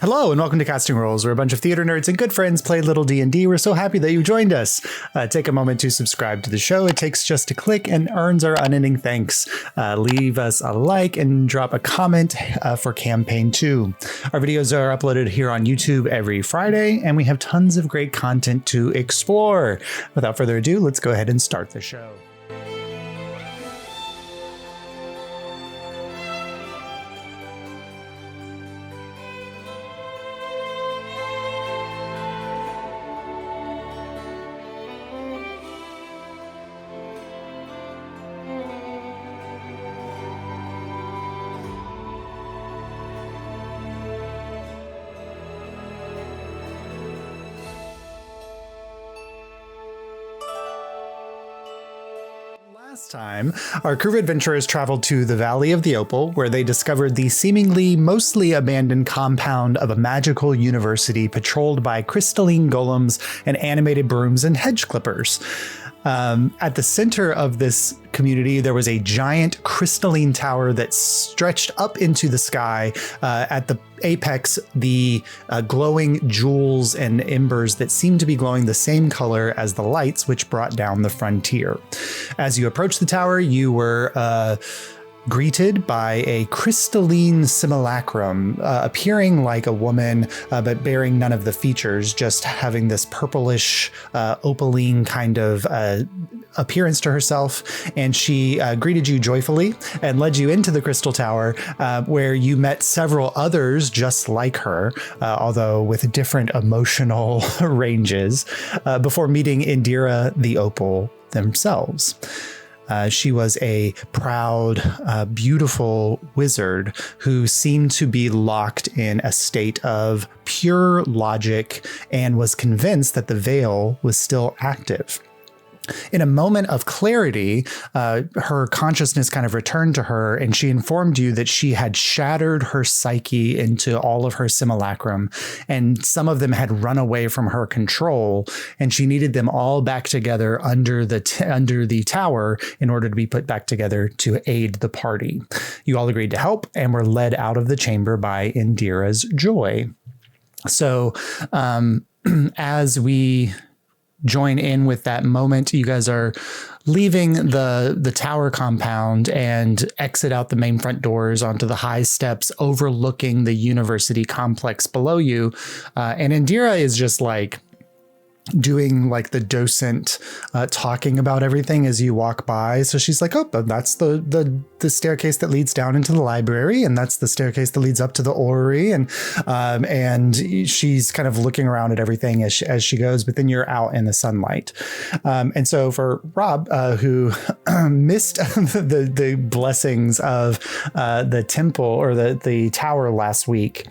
Hello and welcome to Casting Roles. We're a bunch of theater nerds and good friends play little D&D. We're so happy that you joined us. Take a moment to subscribe to the show. It takes just a click and earns our unending thanks. Leave us a like and drop a comment for campaign 2. Our videos are uploaded here on YouTube every Friday, and we have tons of great content to explore. Without further ado, let's go ahead and start the show. Last time, our crew of adventurers traveled to the Valley of the Opal, where they discovered the seemingly mostly abandoned compound of a magical university patrolled by crystalline golems and animated brooms and hedge clippers. At the center of this community, there was a giant crystalline tower that stretched up into the sky. At the apex, the glowing jewels and embers that seemed to be glowing the same color as the lights which brought down the frontier. As you approached the tower, you were greeted by a crystalline simulacrum, appearing like a woman, but bearing none of the features, just having this purplish, opaline kind of appearance to herself. And she greeted you joyfully and led you into the crystal tower, where you met several others just like her, although with different emotional ranges, before meeting Indira the Opal themselves. She was a proud, beautiful wizard who seemed to be locked in a state of pure logic and was convinced that the veil was still active. In a moment of clarity, her consciousness kind of returned to her, and she informed you that she had shattered her psyche into all of her simulacrum, and some of them had run away from her control, and she needed them all back together under the tower in order to be put back together to aid the party. You all agreed to help and were led out of the chamber by Indira's joy. So, as we join in with that moment, you guys are leaving the tower compound and exit out the main front doors onto the high steps overlooking the university complex below you. And Indira is just like doing like the docent talking about everything as you walk by. So she's like, oh, that's the staircase that leads down into the library, and that's the staircase that leads up to the orrery, and she's kind of looking around at everything as she goes, but then you're out in the sunlight. And so for Rob, who missed the blessings of the temple or the tower last week,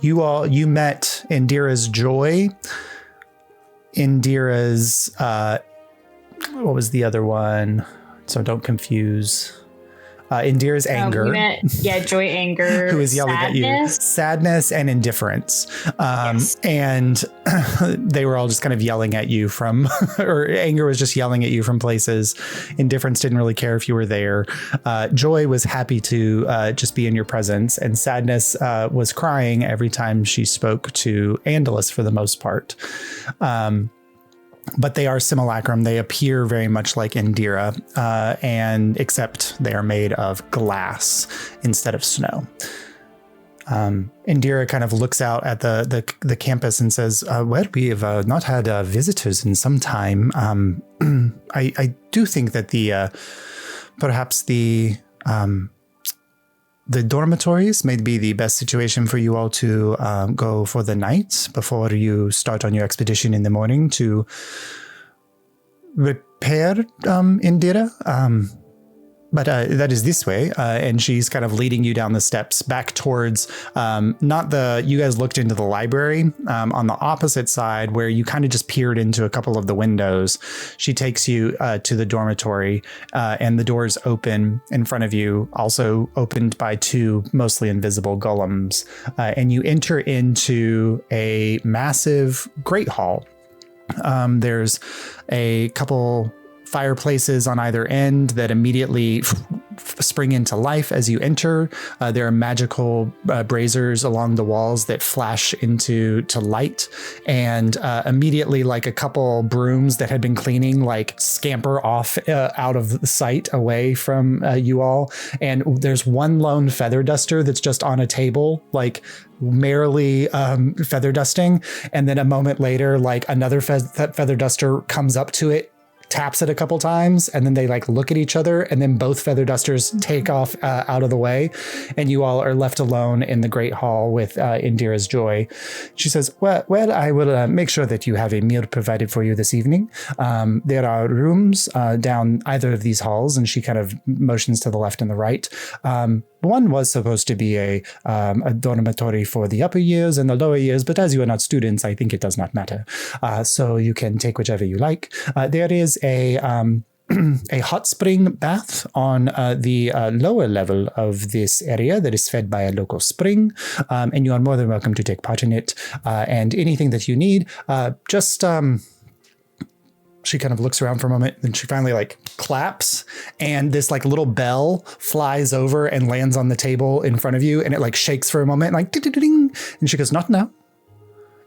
you met Indira's joy, Indira's, what was the other one? So don't confuse. Indira's anger. Joy, anger. Who is yelling at you? Sadness and indifference. Yes. And they were all just kind of yelling at you from, or anger was just yelling at you from places. Indifference didn't really care if you were there. Joy was happy to just be in your presence. And sadness was crying every time she spoke to Andalus for the most part. But they are simulacrum. They appear very much like Indira, and except they are made of glass instead of snow. Indira kind of looks out at the campus and says, well, we have not had visitors in some time. I do think that perhaps the dormitories may be the best situation for you all to go for the night before you start on your expedition in the morning to repair Indira. But that is this way, and she's kind of leading you down the steps back towards you guys looked into the library on the opposite side where you kind of just peered into a couple of the windows. She takes you to the dormitory, and the doors open in front of you, also opened by two mostly invisible golems, and you enter into a massive great hall. There's a couple fireplaces on either end that immediately spring into life as you enter. There are magical braziers along the walls that flash into light, and immediately, like a couple brooms that had been cleaning, like scamper off out of sight away from you all. And there's one lone feather duster that's just on a table, like merrily feather dusting. And then a moment later, like another feather duster comes up to it, taps it a couple times, and then they like look at each other, and then both feather dusters take off out of the way, and you all are left alone in the great hall with Indira's Joy. She says, well, I will make sure that you have a meal provided for you this evening. There are rooms down either of these halls, and she kind of motions to the left and the right. One was supposed to be a dormitory for the upper years and the lower years, but as you are not students, I think it does not matter. So you can take whichever you like. There is a hot spring bath on the lower level of this area that is fed by a local spring, and you are more than welcome to take part in it. And anything that you need, just... She kind of looks around for a moment, then she finally like claps, and this like little bell flies over and lands on the table in front of you, and it like shakes for a moment, like ding, and she goes, "Not now.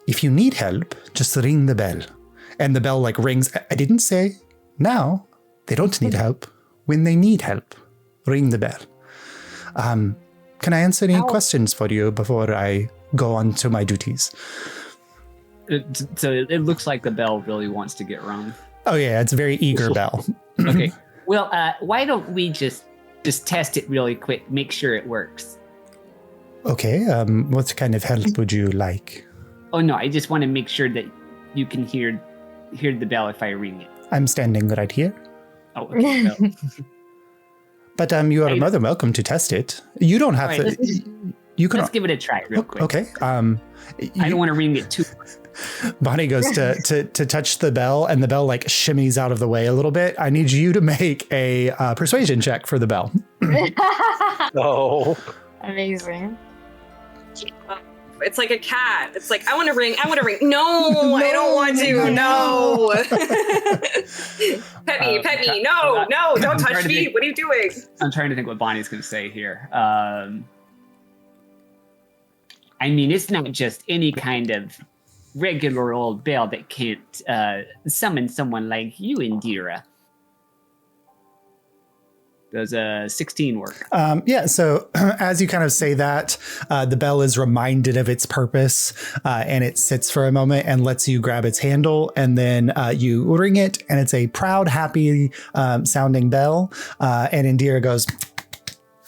If you need help, just ring the bell." And the bell like rings. I didn't say now. They don't need help. When they need help, ring the bell. Can I answer any questions for you before I go on to my duties? So it looks like the bell really wants to get rung. Oh yeah, it's a very eager bell. Okay. Well, why don't we just test it really quick, make sure it works? Okay. What kind of help would you like? Oh no, I just want to make sure that you can hear the bell if I ring it. I'm standing right here. Oh, okay. Well. But you are more than welcome to test it. You don't have to. You can. Let's give it a try real quick. Okay. I don't want to ring it too. Bonnie goes to touch the bell, and the bell like shimmies out of the way a little bit. I need you to make a persuasion check for the bell. Oh, Amazing. It's like a cat. It's like, I want to ring. No, I don't want to. No. Pet me. No, don't touch me. What are you doing? I'm trying to think what Bonnie's going to say here. I mean, it's not just any kind of regular old bell that can't summon someone like you, Indira. Does a 16 work? Yeah, so as you kind of say that, the bell is reminded of its purpose, and it sits for a moment and lets you grab its handle, and then you ring it, and it's a proud, happy sounding bell, and Indira goes,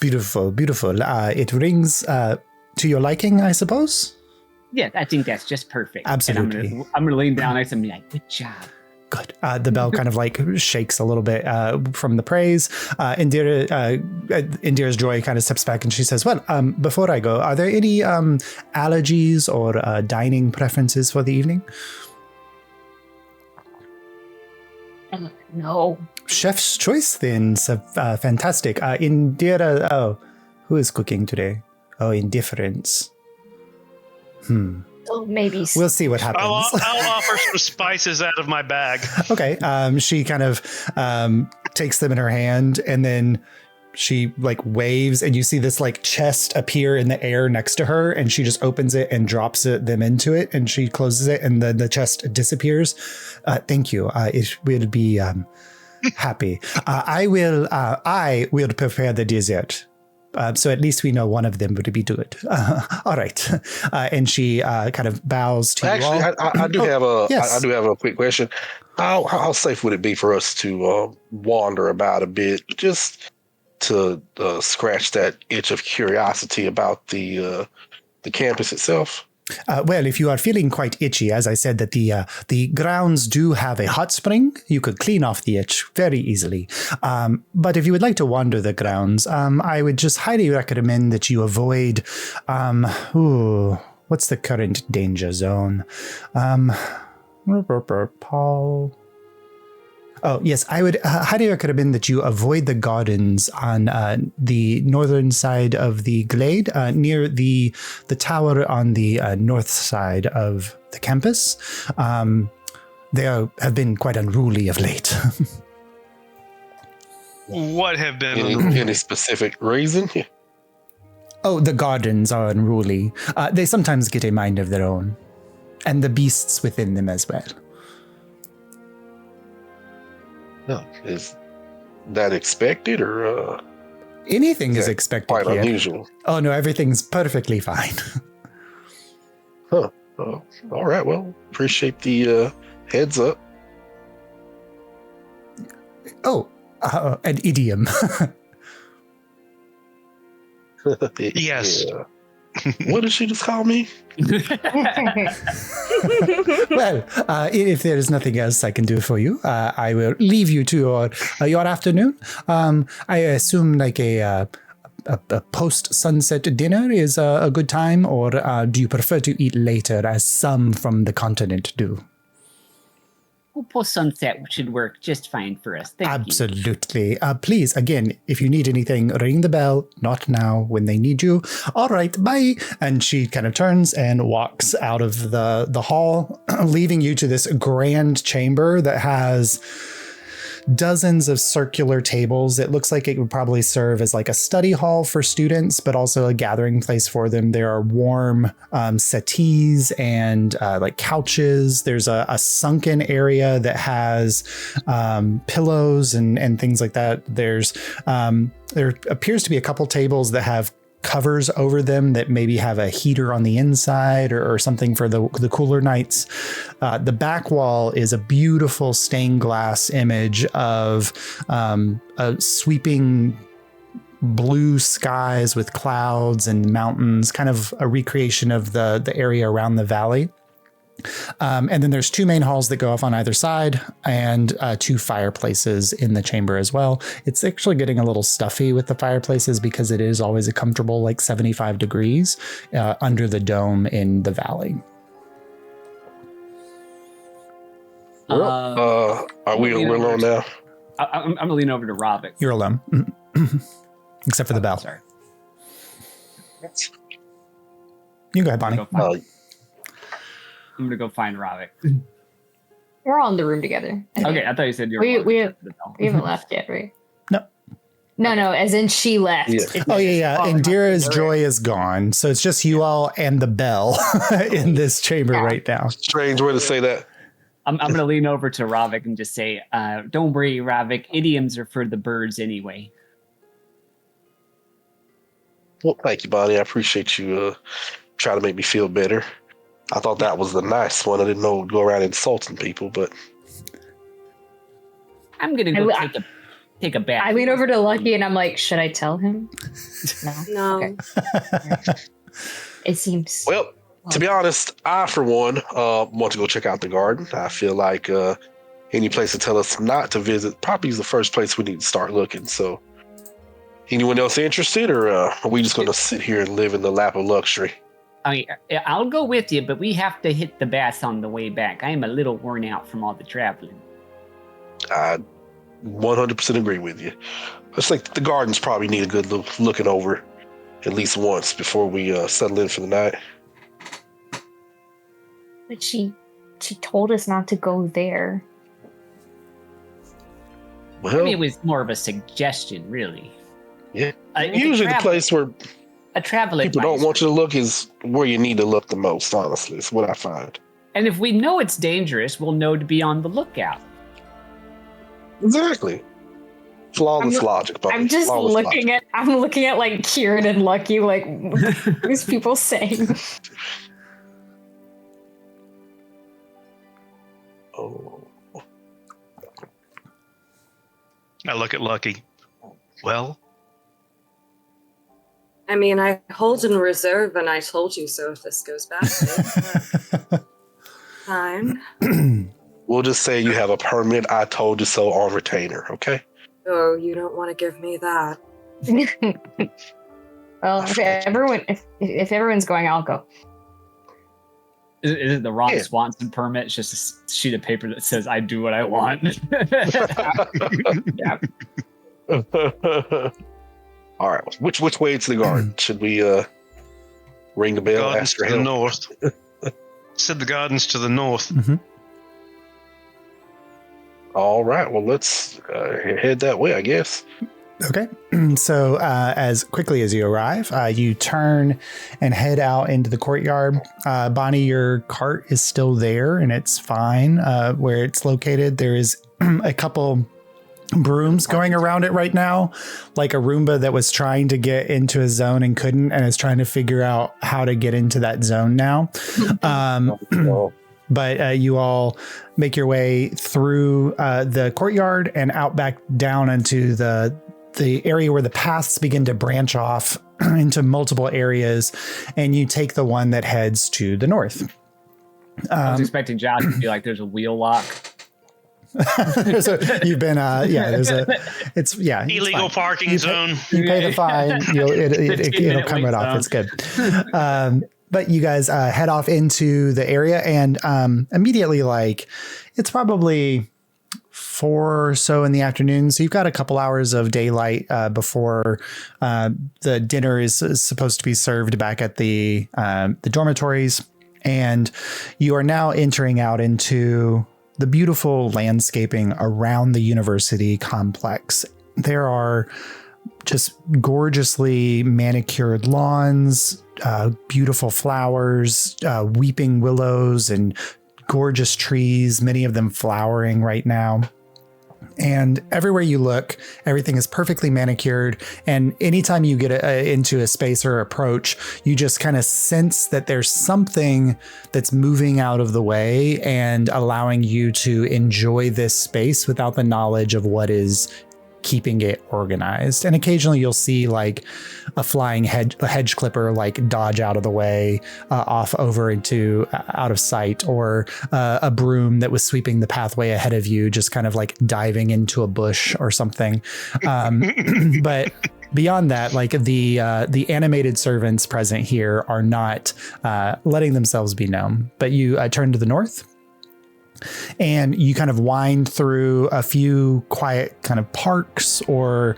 beautiful, beautiful. It rings to your liking, I suppose? Yeah, I think that's just perfect. Absolutely. And I'm gonna lean down next to me like, good job. Good. The bell kind of like shakes a little bit from the praise. Indira's Joy kind of steps back and she says, well, before I go, are there any allergies or dining preferences for the evening? No. Chef's choice then. So, fantastic. Indira, who is cooking today? Oh, Indifference. Oh, maybe. We'll see what happens. I'll offer some spices out of my bag. Okay. She kind of takes them in her hand, and then she like waves, and you see this like chest appear in the air next to her, and she just opens it and drops them into it, and she closes it, and the chest disappears. Thank you. It will be happy. I will prepare the dessert. So at least we know one of them would be good. All right. And she kind of bows to you all. I do have a yes. I do have a quick question. How safe would it be for us to wander about a bit, just to scratch that itch of curiosity about the campus itself? Well, if you are feeling quite itchy, as I said, that the grounds do have a hot spring, you could clean off the itch very easily. But if you would like to wander the grounds, I would just highly recommend that you avoid, what's the current danger zone? Paul. Oh, yes, I would highly recommend that you avoid the gardens on the northern side of the glade, near the tower on the north side of the campus. They have been quite unruly of late. What have been Any unruly? specific reason? Oh, the gardens are unruly. They sometimes get a mind of their own, and the beasts within them as well. No. Is that expected or Anything is that expected quite here. unusual? Oh no, everything's perfectly fine. Huh. All right. Well, appreciate the heads up. Oh, an idiom. Yes. Yeah. What did she just call me? Well, if there is nothing else I can do for you, I will leave you to your afternoon. I assume like a post-sunset dinner is a good time, or do you prefer to eat later, as some from the continent do? Post sunset should work just fine for us. Thank you. Absolutely. Please, again, if you need anything, ring the bell. Not now, when they need you. All right, bye. And she kind of turns and walks out of the hall, leaving you to this grand chamber that has dozens of circular tables. It looks like it would probably serve as like a study hall for students, but also a gathering place for them. There are warm settees and like couches. There's a sunken area that has pillows and things like that. There appears to be a couple tables that have covers over them that maybe have a heater on the inside or something for the cooler nights. The back wall is a beautiful stained glass image of a sweeping blue skies with clouds and mountains, kind of a recreation of the area around the valley. And then there's two main halls that go off on either side, and two fireplaces in the chamber as well. It's actually getting a little stuffy with the fireplaces because it is always a comfortable like 75 degrees under the dome in the valley. Are we alone now? I'm gonna lean over to Ravik. You're alone, except for the bell. Sorry. You go ahead, Bonnie. I'm gonna go find Ravik. We're all in the room together. Okay, I thought you said you were. We haven't left yet, right? No. No, as in she left. Yeah. Oh yeah. Indira's joy is gone, so it's just you all and the bell in this chamber right now. Strange way to say that. I'm gonna lean over to Ravik and just say, "Don't worry, Ravik. Idioms are for the birds anyway." Well, thank you, Bonnie. I appreciate you trying to make me feel better. I thought that was the nice one. I didn't know it would go around insulting people, but I'm gonna go take a bath. I lean over to Lucky and I'm like, should I tell him? No. No. Okay. It seems. well, to be honest, I for one want to go check out the garden. I feel like any place to tell us not to visit probably is the first place we need to start looking. So, anyone else interested, or are we just going to sit here and live in the lap of luxury? I mean, I'll go with you, but we have to hit the baths on the way back. I am a little worn out from all the traveling. I 100% agree with you. I just think the gardens probably need a good looking over at least once before we settle in for the night. But she told us not to go there. Well, I mean, it was more of a suggestion, really. Yeah. It's usually the place where a travel people don't advisory. want you to look is where you need to look the most, honestly. It's what I find. And if we know it's dangerous, we'll know to be on the lookout. Exactly. Flawless logic, buddy. I'm just Flawless looking logic. at like Kieran and Lucky, like what these people saying. Oh. I look at Lucky. Well, I mean, I hold in reserve, and I told you so if this goes badly. Fine. We'll just say you have a permanent "I told you so" on retainer, okay? Oh, you don't want to give me that. Well, if everyone's going, I'll go. Is it the Ron Yeah. Swanson permit? It's just a sheet of paper that says, I do what I want. Yeah. All right. Which way to the garden? Should we ring the bell? gardens Ask for to the help? north. Said the gardens to the north. Mhm. All right. Well, let's head that way, I guess. Okay. So as quickly as you arrive, you turn and head out into the courtyard. Bonnie, your cart is still there and it's fine where it's located. There is a couple brooms going around it right now, like a Roomba that was trying to get into a zone and couldn't, and is trying to figure out how to get into that zone now. But you all make your way through the courtyard and out back down into the area where the paths begin to branch off into multiple areas, and you take the one that heads to the north. I was expecting Josh to be like, "There's a wheel lock." You've been, it's illegal parking zone. You pay the fine, it'll come right off. It's good. But you guys head off into the area, and immediately, like, it's probably 4 or so in the afternoon. So you've got a couple hours of daylight before the dinner is supposed to be served back at the dormitories. And you are now entering out into the beautiful landscaping around the university complex. There are just gorgeously manicured lawns, beautiful flowers, weeping willows, and gorgeous trees, many of them flowering right now. And everywhere you look, everything is perfectly manicured. And anytime you get into a space or approach, you just kind of sense that there's something that's moving out of the way and allowing you to enjoy this space without the knowledge of what is keeping it organized. And occasionally you'll see like a flying hedge clipper like dodge out of the way, off over into out of sight, or a broom that was sweeping the pathway ahead of you just kind of like diving into a bush or something. But beyond that, like the animated servants present here are not letting themselves be known. But you turn to the north, and you kind of wind through a few quiet kind of parks or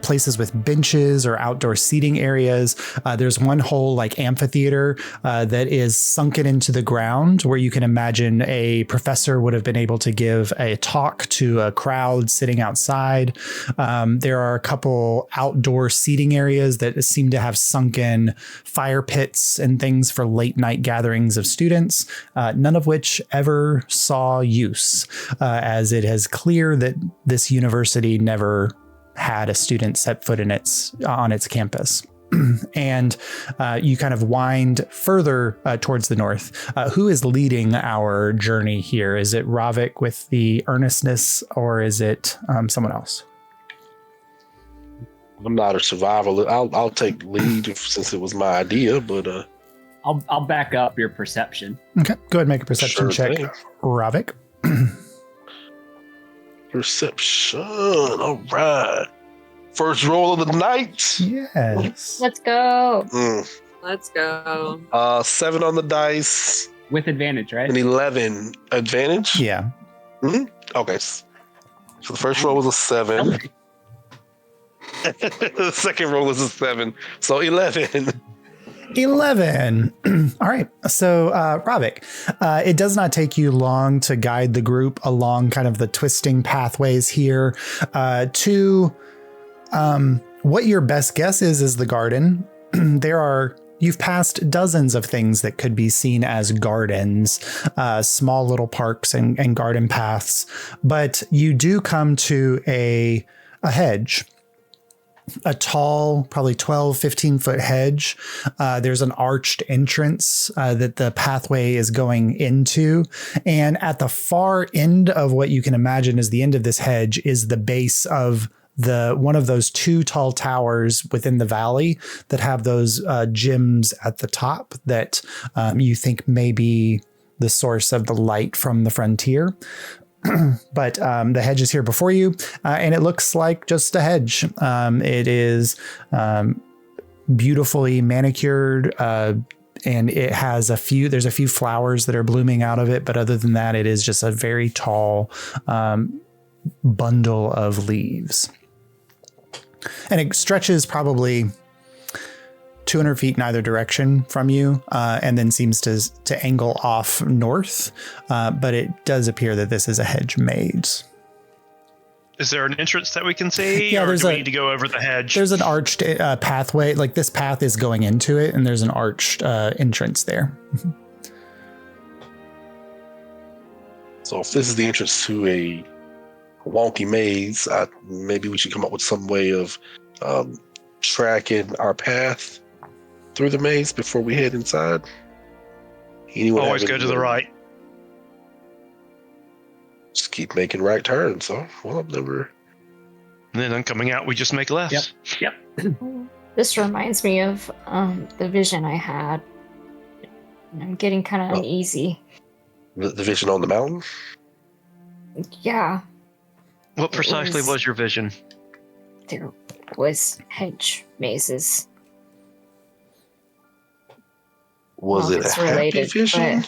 places with benches or outdoor seating areas. There's one whole like amphitheater that is sunken into the ground, where you can imagine a professor would have been able to give a talk to a crowd sitting outside. There are a couple outdoor seating areas that seem to have sunken fire pits and things for late night gatherings of students, none of which ever saw use, as it is clear that this university never had a student set foot on its campus. And you kind of wind further towards the north. Who is leading our journey here? Is it Ravik with the earnestness, or is it someone else? I'm not a survivor. I'll take lead since it was my idea, but I'll back up your perception. Okay, go ahead and make a perception check, thing. Ravik. Perception. All right. First roll of the night. Yes. Let's go. Let's go. 7 on the dice. With advantage, right? An 11 advantage. Yeah. Okay. So the first roll was a 7. The second roll was a 7. So 11. 11. All right. So, Ravik, it does not take you long to guide the group along kind of the twisting pathways here to what your best guess is the garden. You've passed dozens of things that could be seen as gardens, small little parks and garden paths, but you do come to a hedge. A tall, probably 12, 15 foot hedge. There's an arched entrance that the pathway is going into. And at the far end of what you can imagine is the end of this hedge is the base of one of those 2 tall towers within the valley that have those gems at the top that you think may be the source of the light from the frontier. But the hedge is here before you, and it looks like just a hedge. It is beautifully manicured, and it has there's a few flowers that are blooming out of it. But other than that, it is just a very tall bundle of leaves. And it stretches probably 200 feet in either direction from you, and then seems to angle off north. But it does appear that this is a hedge maze. Is there an entrance that we can see? Yeah, or there's do we a- need to go over the hedge? There's an arched pathway. Like this path is going into it, and there's an arched entrance there. So if this is the entrance to a wonky maze, maybe we should come up with some way of tracking our path through the maze before we head inside. Anyone Always have go any- to the right. Just keep making right turns. So, well, I've never. And then coming out, we just make lefts. Yep. This reminds me of the vision I had. I'm getting kind of uneasy. The vision on the mountain? Yeah, What precisely was- was your vision? there was hedge mazes. Was Well, it a it's happy related, vision?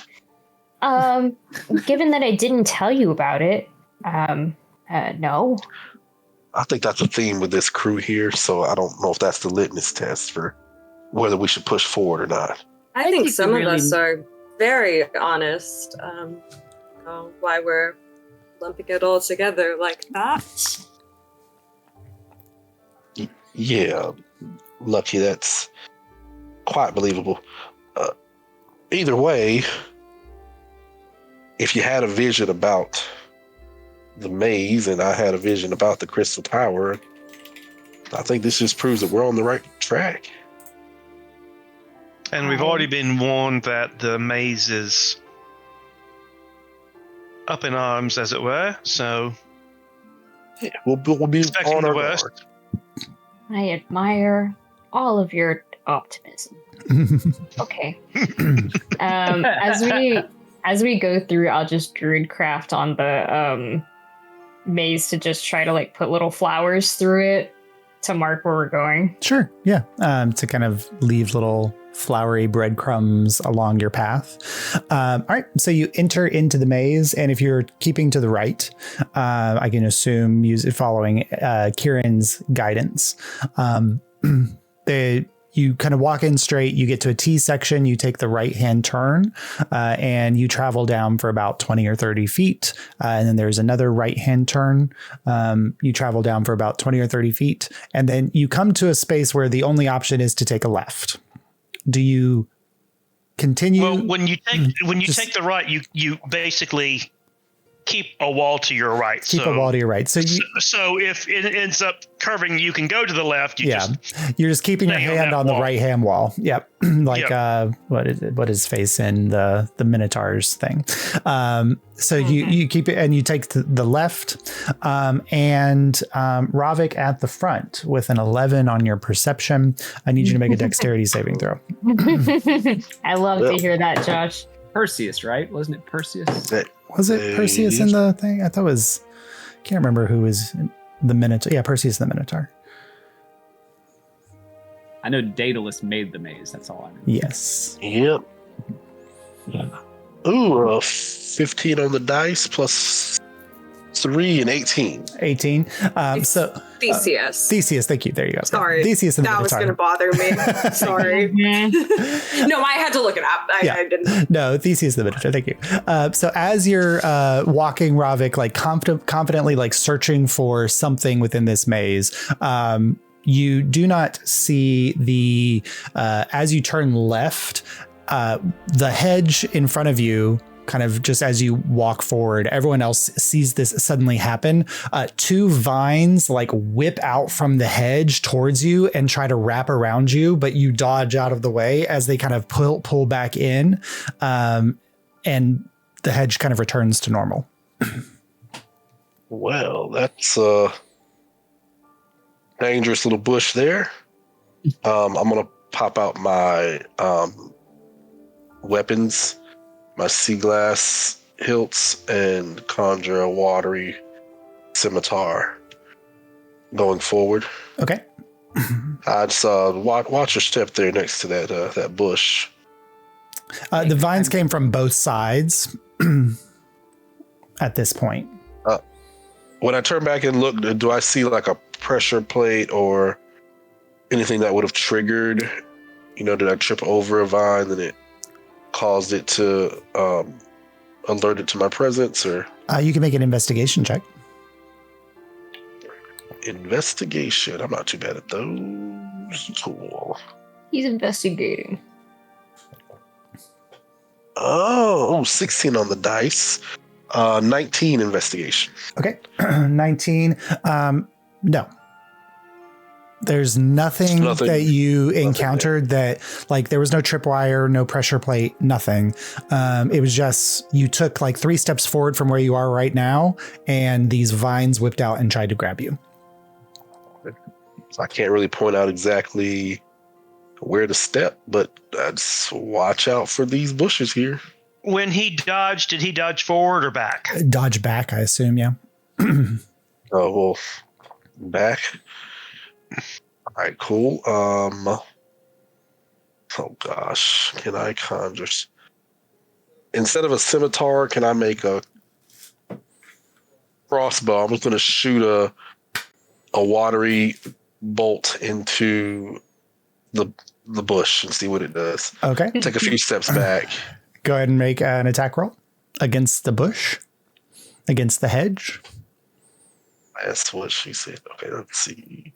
Given that I didn't tell you about it, no. I think that's a theme with this crew here, so I don't know if that's the litmus test for whether we should push forward or not. I think think some we of really- us are very honest. Why we're lumping it all together like that. Yeah, Lucky, that's quite believable. Either way, if you had a vision about the maze and I had a vision about the Crystal Tower, I think this just proves that we're on the right track. And we've already been warned that the maze is up in arms, as it were. So Yeah, we'll be Expecting on the our worst. guard. I admire all of your optimism. Okay. As we go through, I'll just druidcraft on the maze to just try to like put little flowers through it to mark where we're going. Sure. Yeah. To kind of leave little flowery breadcrumbs along your path. All right. So you enter into the maze, and if you're keeping to the right, I can assume following Kieran's guidance. You kind of walk in straight, you get to a T section, you take the right-hand turn, and you travel down for about 20 or 30 feet. And then there's another right-hand turn. You travel down for about 20 or 30 feet. And then you come to a space where the only option is to take a left. Do you continue? well, when you Just- take the right, you basically keep a wall to your right. Keep so, a wall to your right. So you, So if it ends up curving, you can go to the left. You yeah, just you're just keeping your stay on hand that on the wall. right hand wall. Yep. Like Yep. what is it? What is face in the Minotaurs thing? So you keep it and you take the left, and Ravik at the front with an 11 on your perception. I need you to make a dexterity saving throw. I love Well. to hear that, Josh. Perseus, right? Wasn't it Perseus? Was it Perseus in the thing? I thought it was. Can't remember who was the Minotaur. Yeah, Perseus the Minotaur. I know Daedalus made the maze. That's all I know. Yes. Yep. Ooh, 15 on the dice plus 3 and 18. 18. So Theseus. Theseus, thank you. There you go. Sorry. Theseus and the That was Minotaur. going to bother me. Sorry. No, I had to look it up. I didn't. No, Theseus the Minotaur. Thank you. So as you're walking, Ravik, like confidently, like searching for something within this maze, you do not see the. As you turn left, the hedge in front of you. Kind of just as you walk forward, everyone else sees this suddenly happen. 2 vines like whip out from the hedge towards you and try to wrap around you, but you dodge out of the way as they kind of pull back in, and the hedge kind of returns to normal. Well, that's a dangerous little bush there. I'm going to pop out my weapons, my sea glass hilts, and conjure a watery scimitar going forward. Okay. I just watch your step there next to that bush. The vines came from both sides at this point. When I turn back and look, do I see like a pressure plate or anything that would have triggered? Did I trip over a vine and it caused it to alert it to my presence? Or You can make an investigation check. investigation. I'm not too bad at those. Cool. He's investigating. Oh, 16 on the dice. 19 investigation. Okay, 19. No. There's nothing that you encountered that, like, there was no tripwire, no pressure plate, nothing. It was just, you took like 3 steps forward from where you are right now, and these vines whipped out and tried to grab you. So I can't really point out exactly where to step, but let's watch out for these bushes here. When he dodged, did he dodge forward or back? Dodge back, I assume, yeah. Oh, well, back. All right, cool. Oh gosh, can I conjure? Instead of a scimitar, can I make a crossbow? I'm just going to shoot a watery bolt into the bush and see what it does. Okay. Take a few steps back. Go ahead and make an attack roll against the bush, against the hedge. That's what she said. Okay, let's see.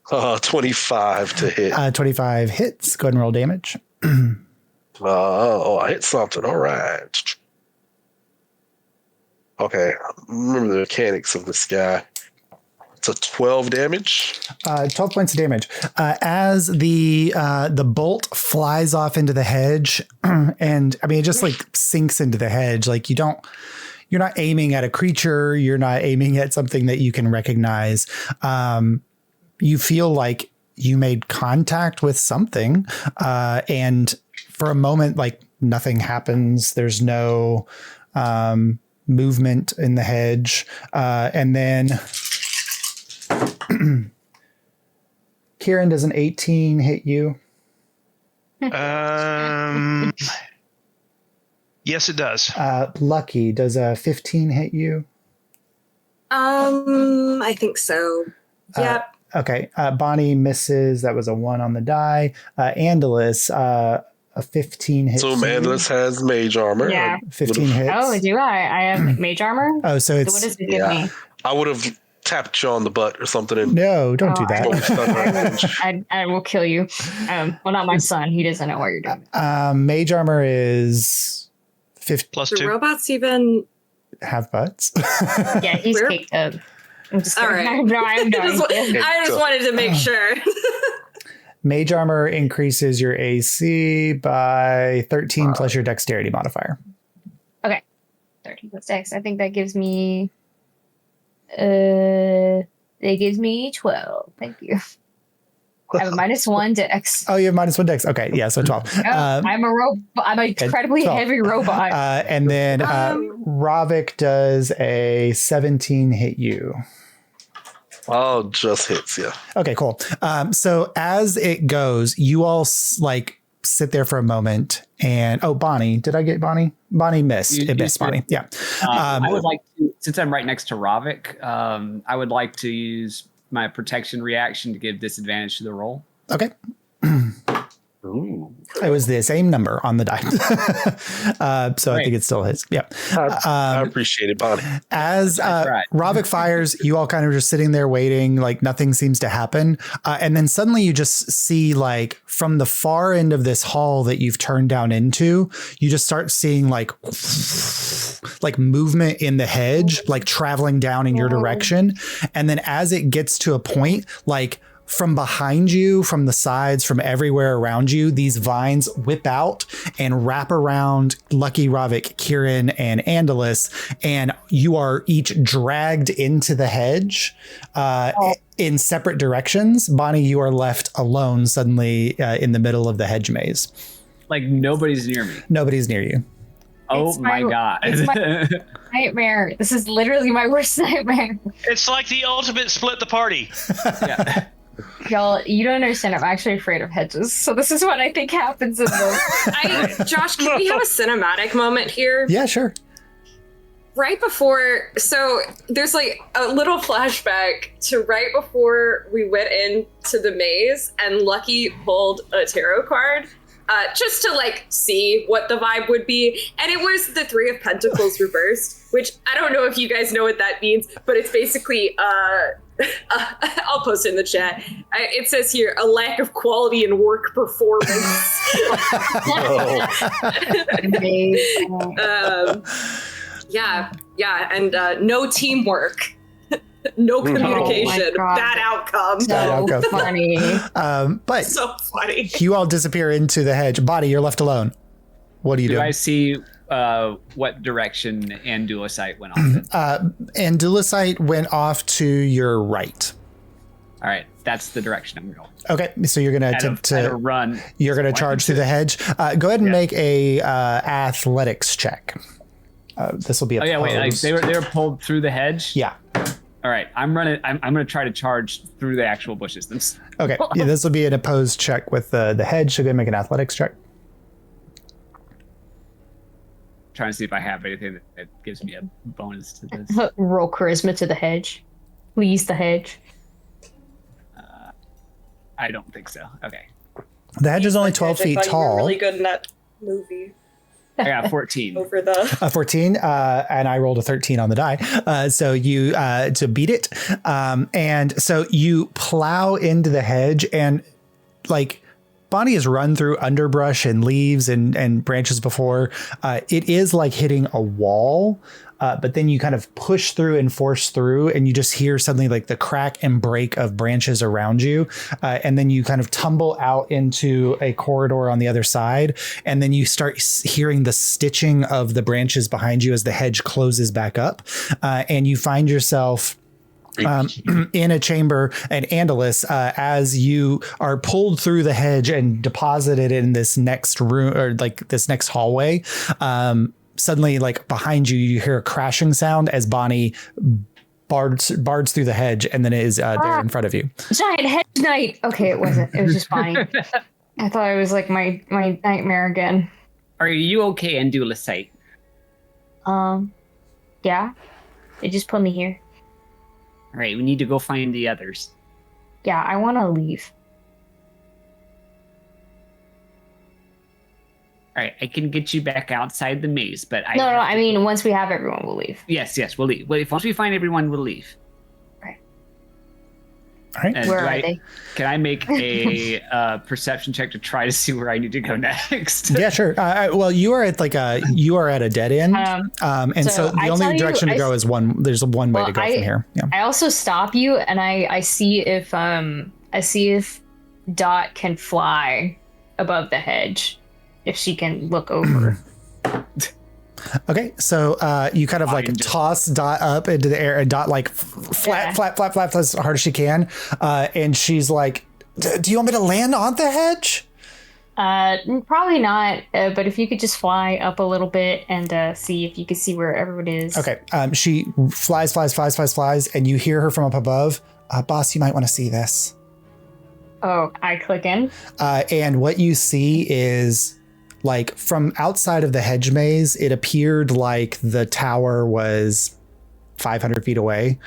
25 to hit. 25 hits. Go ahead and roll damage. I hit something. All right. Okay, remember the mechanics of this guy. It's a 12 damage. 12 points of damage. As the bolt flies off into the hedge, and I mean, it just like sinks into the hedge. Like you're not aiming at a creature. You're not aiming at something that you can recognize. You feel like you made contact with something. And for a moment, like nothing happens. There's no movement in the hedge. And then Kieran, does an 18 hit you? Yes, it does. Lucky, does a 15 hit you? I think so. Yep. Okay. Bonnie misses. That was a 1 on the die. Andalus, a 15 hits. So Andalus has mage armor. Yeah. 15 hits. Oh, do I? I have mage armor? Oh, so it's... So what does it give me? I would have tapped you on the butt or something. And No, don't do that. I will kill you. Well, not my son. He doesn't know what you're doing. Mage armor is 50. Plus Do 2. robots even Have butts? Yeah, he's Where- caked up. I'm just All kidding. right. No, I have no idea. I just wanted to make sure. Mage armor increases your AC by 13 plus your dexterity modifier. 13 plus Dex. I think that gives me. That gives me 12. Thank you. I have a -1 Dex. Oh, you have -1 dex. Okay, yeah, so 12. I'm a robot. I'm an incredibly 12. heavy robot. And then Ravik does a 17 hit you. Oh, just hits, yeah. Okay, cool. So as it goes, you all like sit there for a moment, and Bonnie, did I get Bonnie? Bonnie missed. You It missed did. Bonnie. Yeah. I would like to, since I'm right next to Ravik, I would like to use my protection reaction to give disadvantage to the roll. Okay. Ooh. It was the same number on the die. So I think it still hits. Yeah. I appreciate it, Bonnie. As right. Ravik fires, you all kind of just sitting there waiting, like nothing seems to happen. And then suddenly you just see, like, from the far end of this hall that you've turned down into, you just start seeing like movement in the hedge, like traveling down in your direction. And then as it gets to a point, like, from behind you, from the sides, from everywhere around you, these vines whip out and wrap around Lucky, Ravik, Kieran, and Andalus, and you are each dragged into the hedge in separate directions. Bonnie, you are left alone suddenly in the middle of the hedge maze. Like nobody's near me. Nobody's near you. Oh It's my god. it's my nightmare. This is literally my worst nightmare. It's like the ultimate split the party. Yeah. Y'all, you don't understand. I'm actually afraid of hedges. So this is what I think happens in the... Josh, can we have a cinematic moment here? Yeah, sure. Right before, so there's like a little flashback to right before we went into the maze and Lucky pulled a tarot card. just to like see what the vibe would be. And it was the Three of Pentacles reversed, which I don't know if you guys know what that means, but it's basically, I'll post it in the chat. It says here, a lack of quality in work performance. Yeah, and no teamwork. No communication. Oh Bad outcome. So funny. But So funny. you all disappear into the hedge. Body, you're left alone. What do you Do do? I see what direction Andulicite went off in? Andulicite went off to your right. All right, that's the direction I'm going. Okay, so you're going to attempt At a to run. you're going to charge through the hedge. Go ahead and Yeah. make a athletics check. This will be a Oh yeah, wait. Like they were pulled through the hedge. Yeah. All right, I'm running. I'm going to try to charge through the actual bushes. Okay. Yeah, this will be an opposed check with the hedge. So go ahead and make an athletics check. Trying to see if I have anything that gives me a bonus to this. Roll charisma to the hedge. Please, the hedge. I don't think so. Okay, The hedge is only 12 feet I thought you were tall. really good in that movie. I got 14. Over the 14, and I rolled a 13 on the die. So you to beat it. And so you plow into the hedge, and like Bonnie has run through underbrush and leaves and branches before. It is like hitting a wall. But then you kind of push through and force through, and you just hear something like the crack and break of branches around you. And then you kind of tumble out into a corridor on the other side. And then you start hearing the stitching of the branches behind you as the hedge closes back up. And you find yourself in a chamber, and Andalus, as you are pulled through the hedge and deposited in this next room, or like this next hallway, suddenly, like behind you, you hear a crashing sound as Bonnie bards through the hedge, and then it is there in front of you. Giant hedge knight. Okay, it wasn't. It was just funny. I thought it was like my nightmare again. Are you okay, Andulicite? Yeah. They just put me here. All right, we need to go find the others. Yeah, I want to leave. All right, I can get you back outside the maze, but No, I mean, once we have everyone, we'll leave. Yes, we'll leave. Well, once we find everyone, we'll leave. All right. Where are they? Can I make a perception check to try to see where I need to go next? Yeah, sure. Well, you are at you are at a dead end, and so the only direction to go is one. There's one way to go from here. Yeah. I also stop you, and I see if Dot can fly above the hedge, if she can look over. Okay, so you kind of like toss Dot up into the air, and Dot like flap as hard as she can, and she's like, "Do you want me to land on the hedge?" Probably not. But if you could just fly up a little bit and see if you can see where everyone is. Okay. She flies, and you hear her from up above. Boss, you might want to see this. Oh, I click in. And what you see is, like, from outside of the hedge maze, it appeared like the tower was 500 feet away.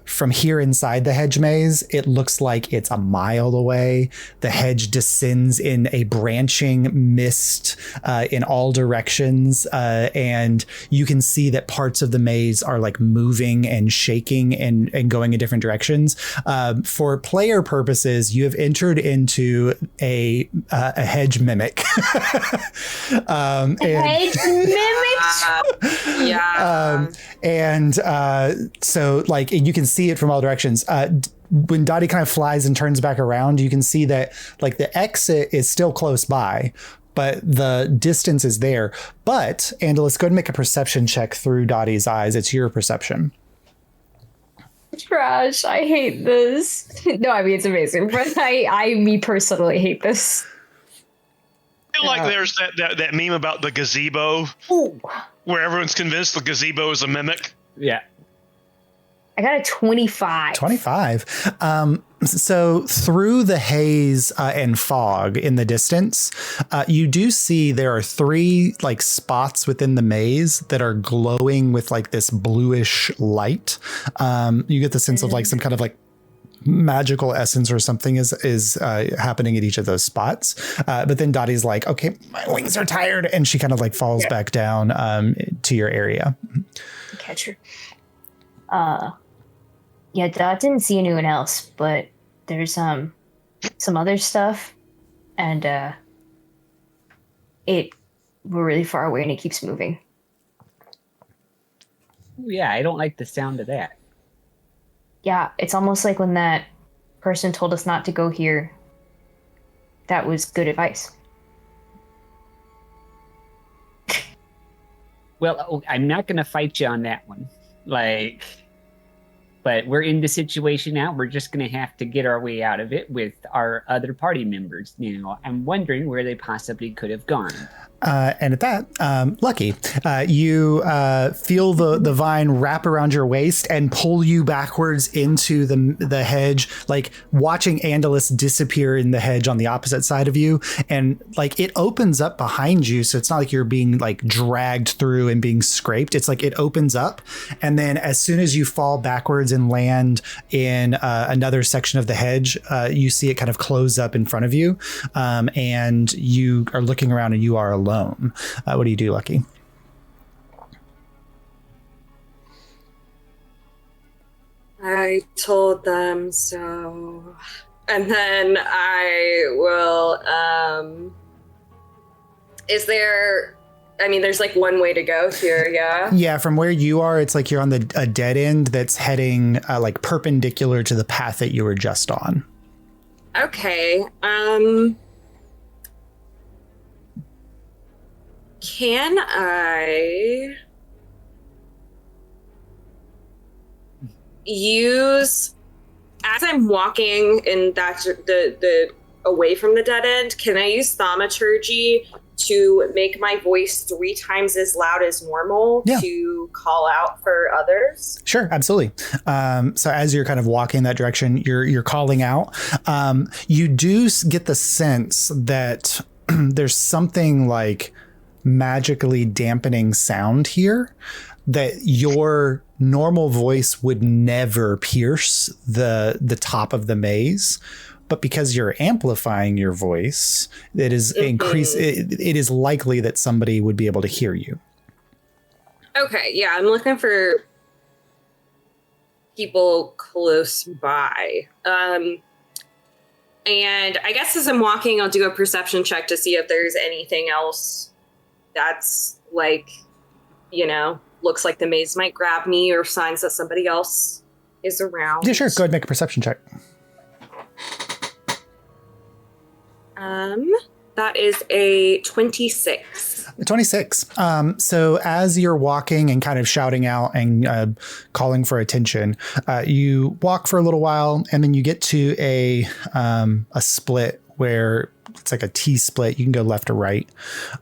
From here inside the hedge maze, it looks like it's a mile away. The hedge descends in a branching mist in all directions. And you can see that parts of the maze are like moving and shaking and going in different directions. For player purposes, you have entered into a hedge mimic. Hedge mimic? yeah. So like you can see it from all directions. When Dottie kind of flies and turns back around, you can see that like the exit is still close by, but the distance is there. But Andalus, go ahead and make a perception check through Dottie's eyes. It's your perception. Trash. I hate this. No, I mean, it's amazing, but me personally hate this. I feel like there's that meme about the gazebo, where everyone's convinced the gazebo is a mimic. Yeah. I got a 25. 25. So through the haze and fog in the distance, you do see there are 3 like spots within the maze that are glowing with like this bluish light. You get the sense of like some kind of like magical essence or something is happening at each of those spots. But then Dottie's like, okay, my wings are tired. And she kind of like falls back down to your area. Catch her. Yeah, Dot didn't see anyone else, but there's some other stuff, and we're really far away and it keeps moving. Ooh, yeah, I don't like the sound of that. Yeah, it's almost like when that person told us not to go here. That was good advice. Well, I'm not going to fight you on that one. But we're in the situation now. We're just going to have to get our way out of it with our other party members. I'm wondering where they possibly could have gone. And at that, Lucky, you feel the vine wrap around your waist and pull you backwards into the hedge, like watching Andalus disappear in the hedge on the opposite side of you. And like it opens up behind you. So it's not like you're being like dragged through and being scraped. It's like it opens up. And then as soon as you fall backwards and land in another section of the hedge, you see it kind of close up in front of you. And you are looking around and you are alone. What do you do, Lucky? I told them so. And then I will, there's like one way to go here, yeah? Yeah, from where you are, it's like you're on a dead end that's heading like perpendicular to the path that you were just on. Okay, can I use, as I'm walking in the away from the dead end, can I use thaumaturgy to make my voice 3 times as loud as normal to call out for others? Sure, absolutely. So as you're kind of walking that direction, you're calling out. You do get the sense that there's something like magically dampening sound here that your normal voice would never pierce the top of the maze, but because you're amplifying your voice, it is it is likely that somebody would be able to hear you. Okay, yeah, I'm looking for people close by. And I guess as I'm walking, I'll do a perception check to see if there's anything else that's like, looks like the maze might grab me, or signs that somebody else is around. Yeah, sure. Go ahead and make a perception check. That is a 26. 26. So as you're walking and kind of shouting out and calling for attention, you walk for a little while, and then you get to a split where it's like a T split. You can go left or right.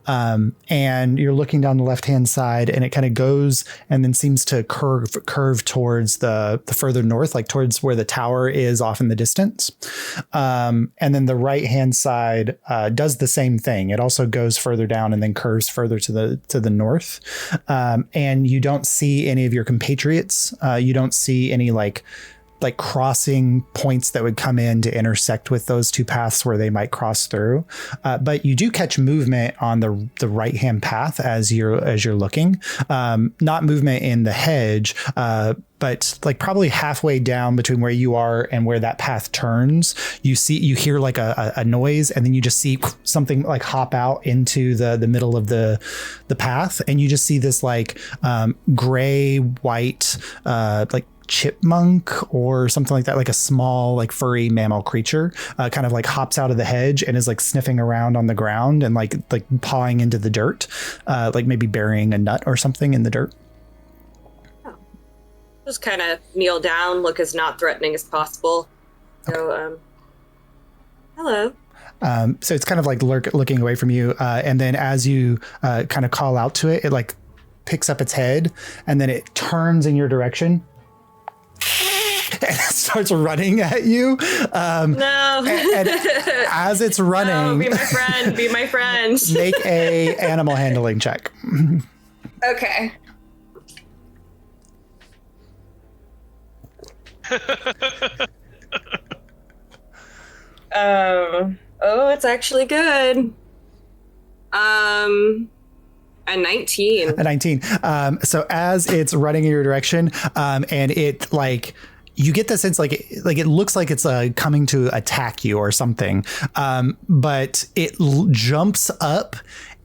And you're looking down the left-hand side, and it kind of goes and then seems to curve towards the further north, like towards where the tower is off in the distance. And then the right-hand side does the same thing. It also goes further down and then curves further to the north. And you don't see any of your compatriots. You don't see any like crossing points that would come in to intersect with those two paths where they might cross through. But you do catch movement on the right-hand path as you're looking, not movement in the hedge, but like probably halfway down between where you are and where that path turns, you hear like a noise, and then you just see something like hop out into the middle of the path. And you just see this like gray, white, like chipmunk or something like that, like a small like furry mammal creature, kind of like hops out of the hedge and is like sniffing around on the ground and like pawing into the dirt, like maybe burying a nut or something in the dirt. Oh. Just kind of kneel down, look as not threatening as possible. So, hello. So it's kind of like looking away from you, and then as you kind of call out to it, it like picks up its head, and then it turns in your direction and it starts running at you. No. and as it's running, no, be my friend. Make a animal handling check. Okay. It's actually good. A 19. A 19. So as it's running in your direction, and it like you get the sense like it looks like it's coming to attack you or something, but it jumps up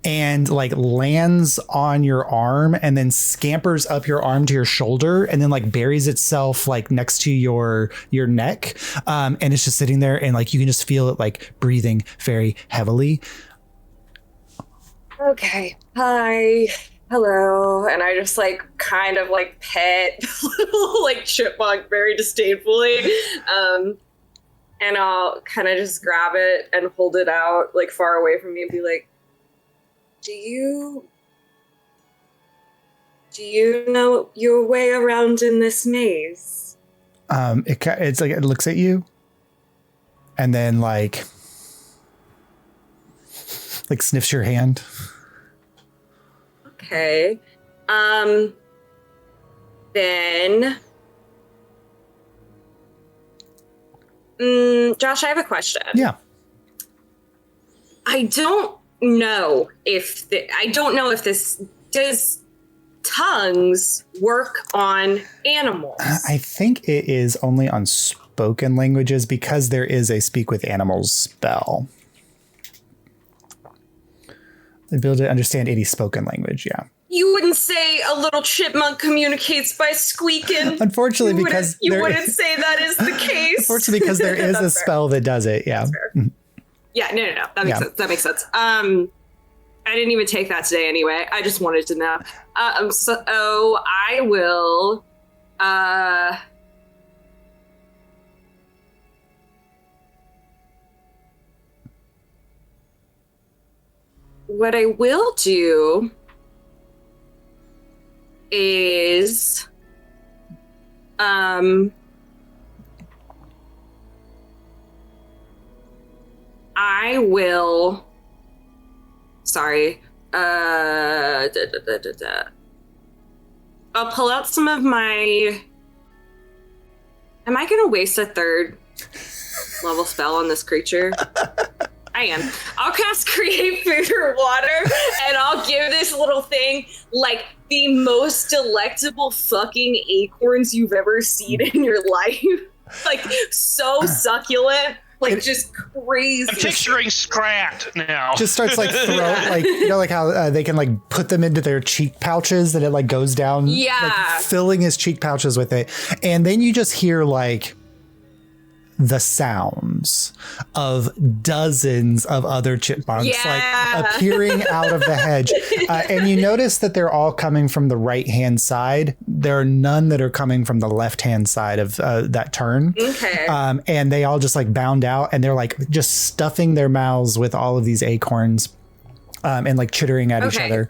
and like lands on your arm and then scampers up your arm to your shoulder and then like buries itself like next to your neck, and it's just sitting there and like you can just feel it like breathing very heavily. Okay. Hi. Hello. And I just like kind of like pet little like chipmunk very disdainfully. And I'll kind of just grab it and hold it out like far away from me and be like, Do you know your way around in this maze? It's like it looks at you and then like sniffs your hand. Okay. Then Josh, I have a question. Yeah. I don't know if this does tongues work on animals. I think it is only on spoken languages because there is a speak with animals spell. The ability to understand any spoken language, yeah. You wouldn't say a little chipmunk communicates by squeaking. Unfortunately, because you wouldn't say that is the case. Unfortunately, because there is a spell that does it, yeah. Yeah, no. That makes sense. I didn't even take that today anyway. I just wanted to know. So I will. What I will do is, I will. Sorry. I'll pull out some of my. Am I going to waste a third level spell on this creature? I am. I'll cast Create Food or Water, and I'll give this little thing like the most delectable fucking acorns you've ever seen in your life. Like so succulent. Like just crazy. I'm picturing Scrat now. Just starts like like how they can like put them into their cheek pouches and it like goes down, like, filling his cheek pouches with it, and then you just hear like the sounds of dozens of other chipmunks like appearing out of the hedge, and you notice that they're all coming from the right hand side. There are none that are coming from the left hand side of that turn. Okay. And they all just like bound out and they're like just stuffing their mouths with all of these acorns, and like chittering at each other.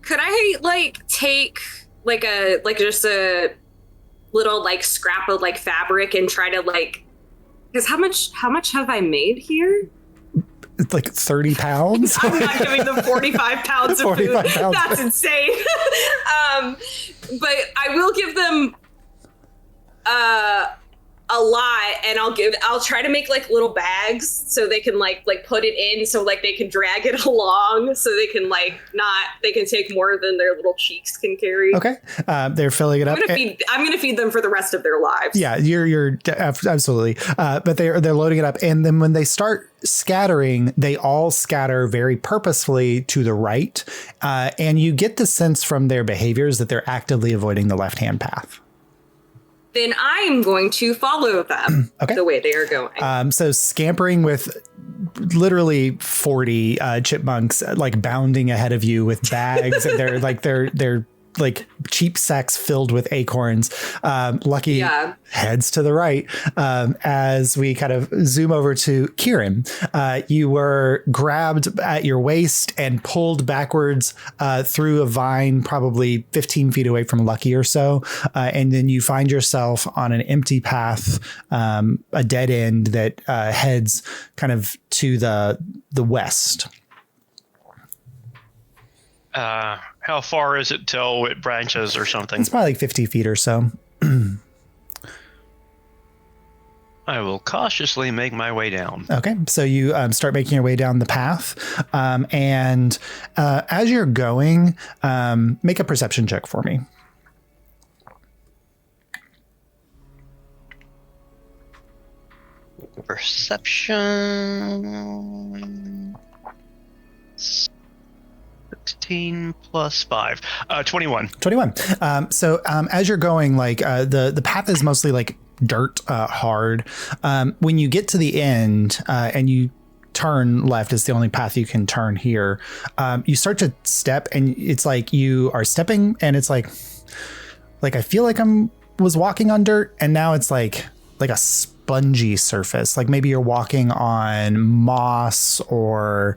Could I like take just a little like scrap of like fabric and try to like, because how much have I made here? It's like 30 pounds. I'm not giving them 45 pounds of 45 food. Pounds. That's insane. But I will give them a lot, and I'll try to make like little bags so they can like put it in, so like they can drag it along, so they can they can take more than their little cheeks can carry. Okay. They're filling it up. I'm gonna feed them for the rest of their lives. Yeah, you're absolutely. But they're loading it up, and then when they start scattering, they all scatter very purposefully to the right, and you get the sense from their behaviors that they're actively avoiding the left-hand path. Then I'm going to follow them the way they are going. So scampering with literally 40 chipmunks, like bounding ahead of you with bags, and they're like cheap sacks filled with acorns. Lucky heads to the right. As we kind of zoom over to Kieran, you were grabbed at your waist and pulled backwards through a vine, probably 15 feet away from Lucky or so. And then you find yourself on an empty path, a dead end that heads kind of to the west. How far is it till it branches or something? It's probably like 50 feet or so. I will cautiously make my way down. Okay, so you start making your way down the path, and as you're going, make a perception check for me. Perception. 16 plus 5. 21. 21. So as you're going, like the path is mostly like dirt hard. When you get to the end and you turn left, is the only path you can turn here. You start to step, and it's like you are stepping, and it's like I feel like was walking on dirt, and now it's like a spongy surface. Like maybe you're walking on moss or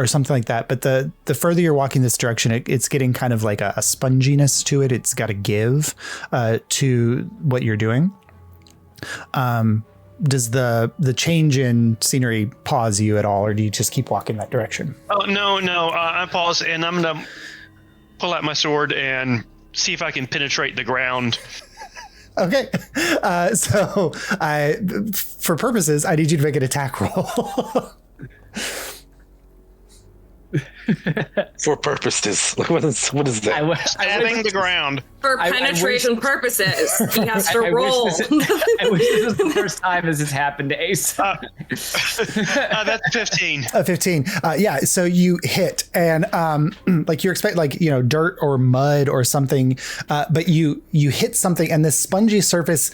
something like that. But the further you're walking this direction, it's getting kind of like a sponginess to it. It's got to give to what you're doing. Does the change in scenery pause you at all, or do you just keep walking that direction? Oh, no. I pause, and I'm going to pull out my sword and see if I can penetrate the ground. Okay. So for purposes, I need you to make an attack roll. For purposes. What is that? Stabbing the ground. For penetration purposes, he has to roll. I wish this was the first time this has happened to Ace. That's 15. 15. Yeah. So you hit, and like you expect, like, dirt or mud or something, but you hit something, and this spongy surface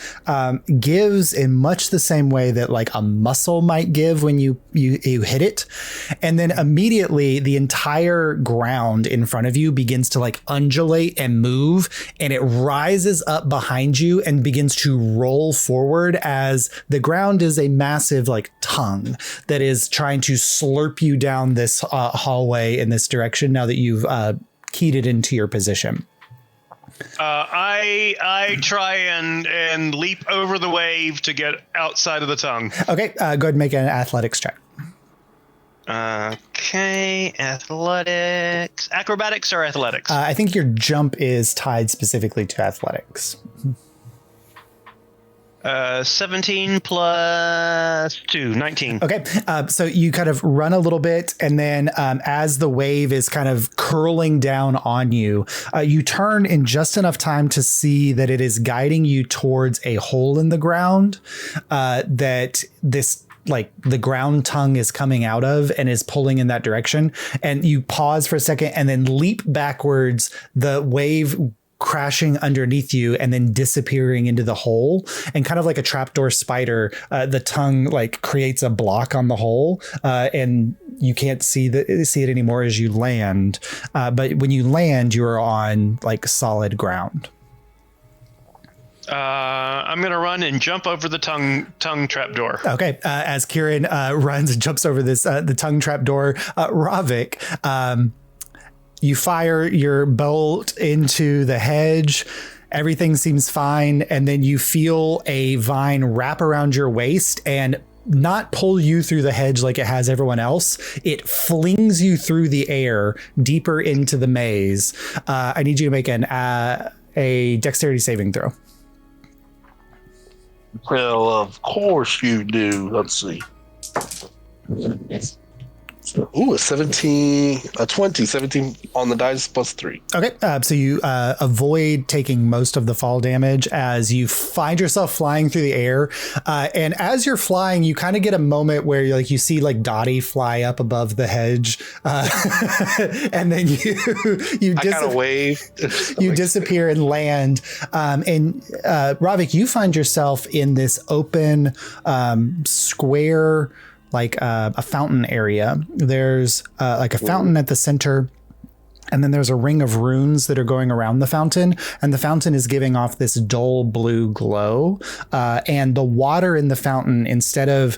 gives in much the same way that like a muscle might give when you hit it, and then immediately the entire ground in front of you begins to like undulate and move, and it rises up behind you and begins to roll forward as the ground is a massive like tongue that is trying to slurp you down this hallway in this direction now that you've keyed it into your position. I try and leap over the wave to get outside of the tongue. Okay, go ahead and make an athletics check. Okay, athletics. Acrobatics or athletics? I think your jump is tied specifically to athletics. 17 plus 2, 19. Okay, so you kind of run a little bit, and then as the wave is kind of curling down on you, you turn in just enough time to see that it is guiding you towards a hole in the ground that this like the ground tongue is coming out of and is pulling in that direction. And you pause for a second and then leap backwards, the wave crashing underneath you and then disappearing into the hole. And kind of like a trapdoor spider, the tongue like creates a block on the hole, and you can't see it anymore as you land. But when you land, you're on like solid ground. I'm gonna run and jump over the tongue trapdoor. Okay, as Kieran runs and jumps over this the tongue trapdoor, Ravik, you fire your bolt into the hedge. Everything seems fine, and then you feel a vine wrap around your waist and not pull you through the hedge like it has everyone else. It flings you through the air deeper into the maze. I need you to make a dexterity saving throw. Well, of course you do. Let's see. Ooh, a 17 on the dice plus 3. Okay, so you avoid taking most of the fall damage as you find yourself flying through the air. And as you're flying, you kind of get a moment where you see like Dottie fly up above the hedge. And then you kind of wave. You disappear and land. And Ravik, you find yourself in this open square, like a fountain area. There's like a fountain at the center, and then there's a ring of runes that are going around the fountain, and the fountain is giving off this dull blue glow. And the water in the fountain, instead of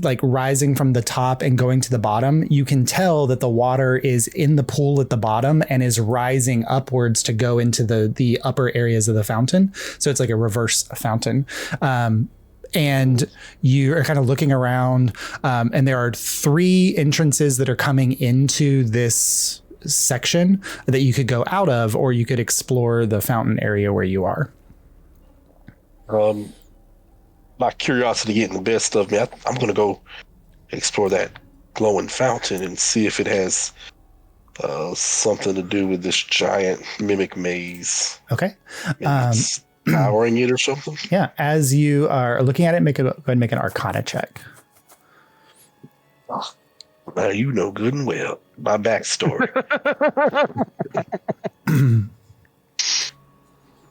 like rising from the top and going to the bottom, you can tell that the water is in the pool at the bottom and is rising upwards to go into the upper areas of the fountain. So it's like a reverse fountain. And you are kind of looking around, and there are 3 entrances that are coming into this section that you could go out of, or you could explore the fountain area where you are. My my curiosity getting the best of me, I'm going to go explore that glowing fountain and see if it has something to do with this giant mimic maze. Okay. Maybe it's powering it or something. Yeah. As you are looking at it, go ahead and make an Arcana check. Now you know good and well my backstory.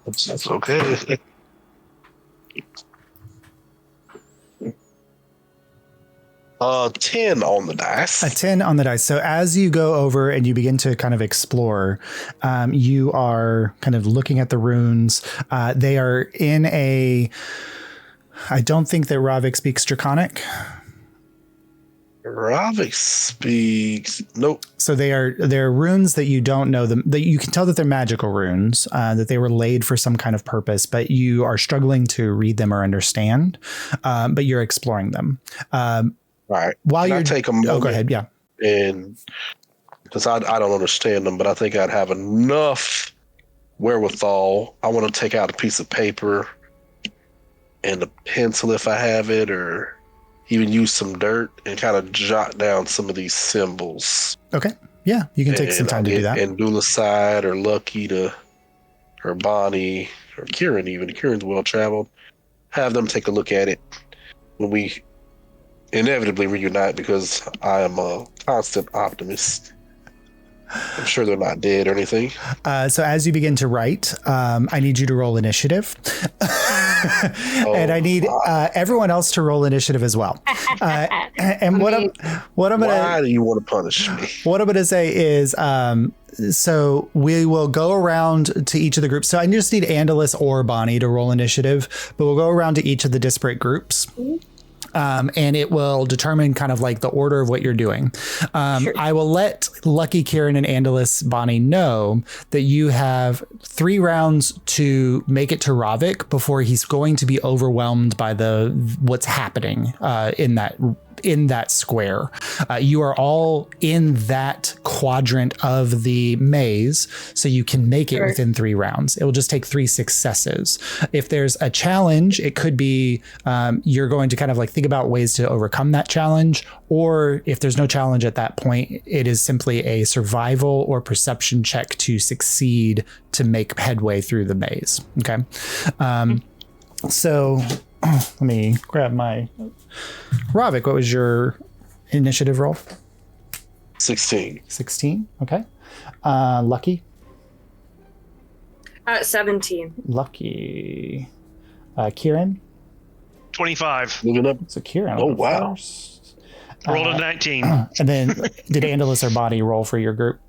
That's okay. 10 on the dice. A 10 on the dice. So as you go over and you begin to kind of explore, you are kind of looking at the runes. They are in a... I don't think that Ravik speaks Draconic. Ravik speaks. Nope. So they're runes that you don't know them. That you can tell that they're magical runes, that they were laid for some kind of purpose, but you are struggling to read them or understand. But you're exploring them. All right. While Can you I take a moment? Oh, go ahead. Yeah. And because I don't understand them, but I think I'd have enough wherewithal. I want to take out a piece of paper and a pencil if I have it, or even use some dirt and kind of jot down some of these symbols. Okay. Yeah, you can take some time to do that. And Dulaside or Lucky or Bonnie or Kieran even. Kieran's well traveled. Have them take a look at it when we inevitably reunite, because I am a constant optimist. I'm sure they're not dead or anything. So as you begin to write, I need you to roll initiative. And I need everyone else to roll initiative as well. And what I'm gonna... Why do you want to punish me? What I'm going to say is, so we will go around to each of the groups. So I just need Andalus or Bonnie to roll initiative, but we'll go around to each of the disparate groups. And it will determine kind of like the order of what you're doing. Sure. I will let Lucky, Kieran, and Andalus Bonnie know that you have 3 rounds to make it to Ravik before he's going to be overwhelmed by what's happening in that square. You are all in that quadrant of the maze, so you can make it within 3 rounds. It will just take 3 successes. If there's a challenge, it could be you're going to kind of like think about ways to overcome that challenge, or if there's no challenge at that point, it is simply a survival or perception check to succeed to make headway through the maze. Okay. So let me grab my... Ravik, what was your initiative roll? 16. 16. Okay. Lucky. 17. Lucky. Kieran. 25. Moving up. So Kieran. Oh, wow. First. Rolled a 19. And then did Andalus or Bonnie roll for your group?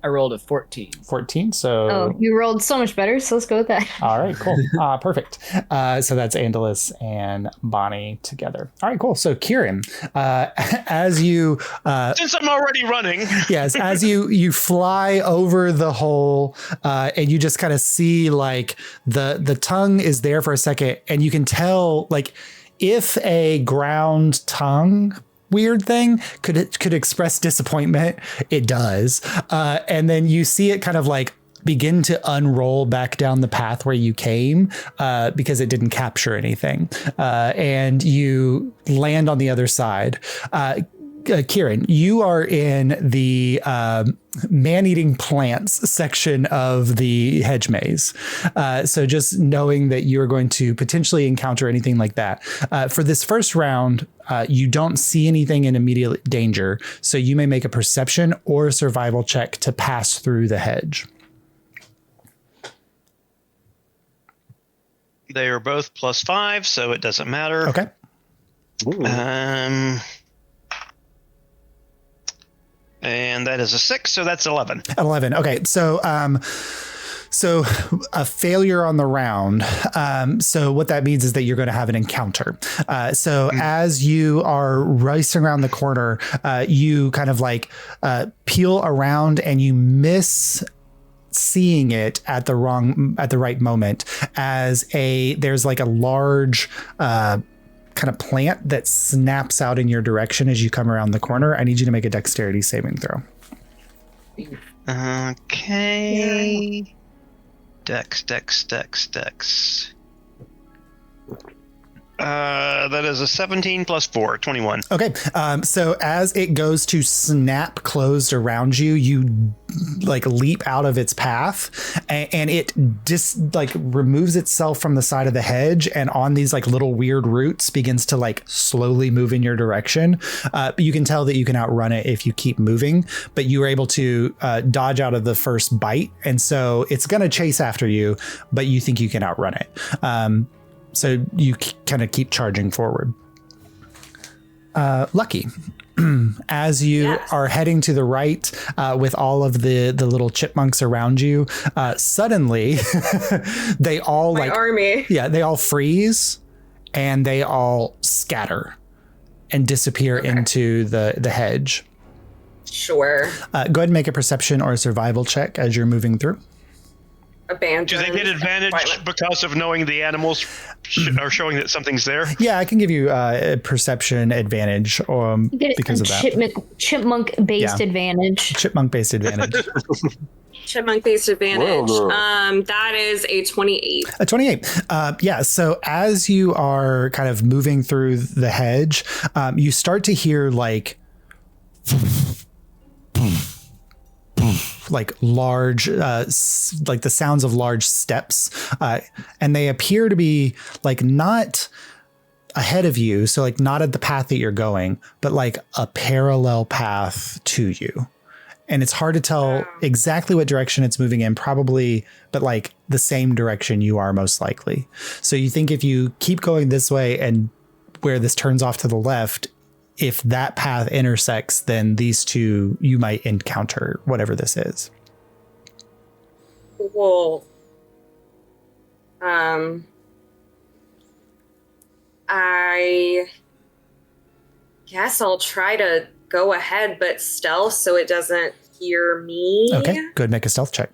I rolled a 14. 14. So. Oh, you rolled so much better, so let's go with that. All right, cool. Perfect. So that's Andalus and Bonnie together. All right, cool. So Kieran, as you... Since I'm already running. Yes, as you fly over the hole and you just kind of see like the tongue is there for a second, and you can tell like if a ground tongue weird thing could express disappointment, it does. And then you see it kind of like begin to unroll back down the path where you came because it didn't capture anything. And you land on the other side. Kieran, you are in the man-eating plants section of the hedge maze. So just knowing that you are going to potentially encounter anything like that. For this first round, you don't see anything in immediate danger, so you may make a perception or a survival check to pass through the hedge. They are both +5, so it doesn't matter. Okay. And that is a 6, so that's 11. 11. Okay. So a failure on the round. So what that means is that you're going to have an encounter. As you are racing around the corner, you kind of like peel around and you miss seeing it at the right moment as there's like a large kind of plant that snaps out in your direction as you come around the corner. I need you to make a dexterity saving throw. Okay. Dex. That is a 17 plus 4, 21. Okay, so as it goes to snap closed around you, you like leap out of its path, and it removes itself from the side of the hedge, and on these like little weird roots begins to like slowly move in your direction. But you can tell that you can outrun it if you keep moving, but you were able to dodge out of the first bite, and so it's gonna chase after you, but you think you can outrun it. So you kind of keep charging forward. Lucky, as you are heading to the right with all of the little chipmunks around you, suddenly they all My army. Yeah, they all freeze and they all scatter and disappear into the hedge. Sure. Go ahead and make a perception or a survival check as you're moving through. Abandoned. Do they get advantage because of knowing the animals are showing that something's there? Yeah, I can give you a perception advantage because of that. Chipmunk-based advantage. Chipmunk-based advantage. Chipmunk-based advantage. Well, that is a 28. A 28. Yeah. So as you are kind of moving through the hedge, you start to hear like large, like the sounds of large steps, and they appear to be like not ahead of you, so like not at the path that you're going, but like a parallel path to you. And it's hard to tell exactly what direction it's moving in, probably, but like the same direction you are most likely. So you think if you keep going this way and where this turns off to the left, if that path intersects, then these two, you might encounter whatever this is. Well, I guess I'll try to go ahead, but stealth so it doesn't hear me. Okay, go ahead and make a stealth check.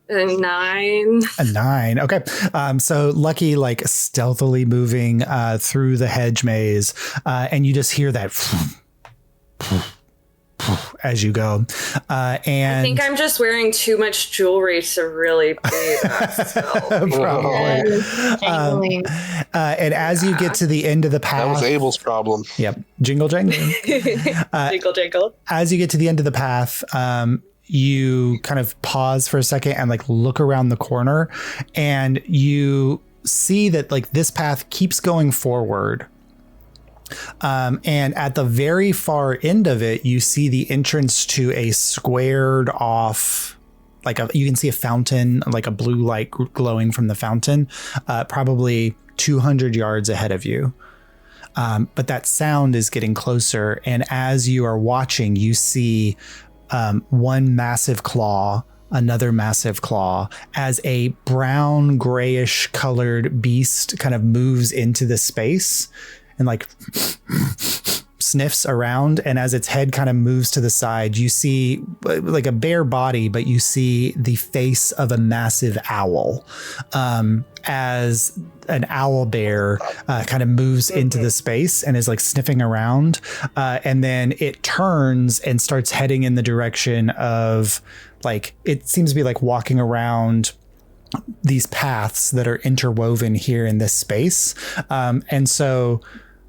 A 9. A 9. Okay. So Lucky, like stealthily moving through the hedge maze, and you just hear that as you go. And I think I'm just wearing too much jewelry to really be that stealthy. probably. And as you get to the end of the path, that was Abel's problem. Yep. Jingle jangle. Jingle jingle. As you get to the end of the path, you kind of pause for a second and like look around the corner, and you see that like this path keeps going forward. And at the very far end of it, you see the entrance to a squared off, you can see a fountain, like a blue light glowing from the fountain, probably 200 yards ahead of you. But that sound is getting closer. And as you are watching, you see one massive claw, another massive claw, as a brown grayish colored beast kind of moves into the space and like sniffs around. And as its head kind of moves to the side, you see like a bare body, but you see the face of a massive owl, as an owl bear kind of moves into the space and is like sniffing around. And then it turns and starts heading in the direction of like, it seems to be like walking around these paths that are interwoven here in this space. And so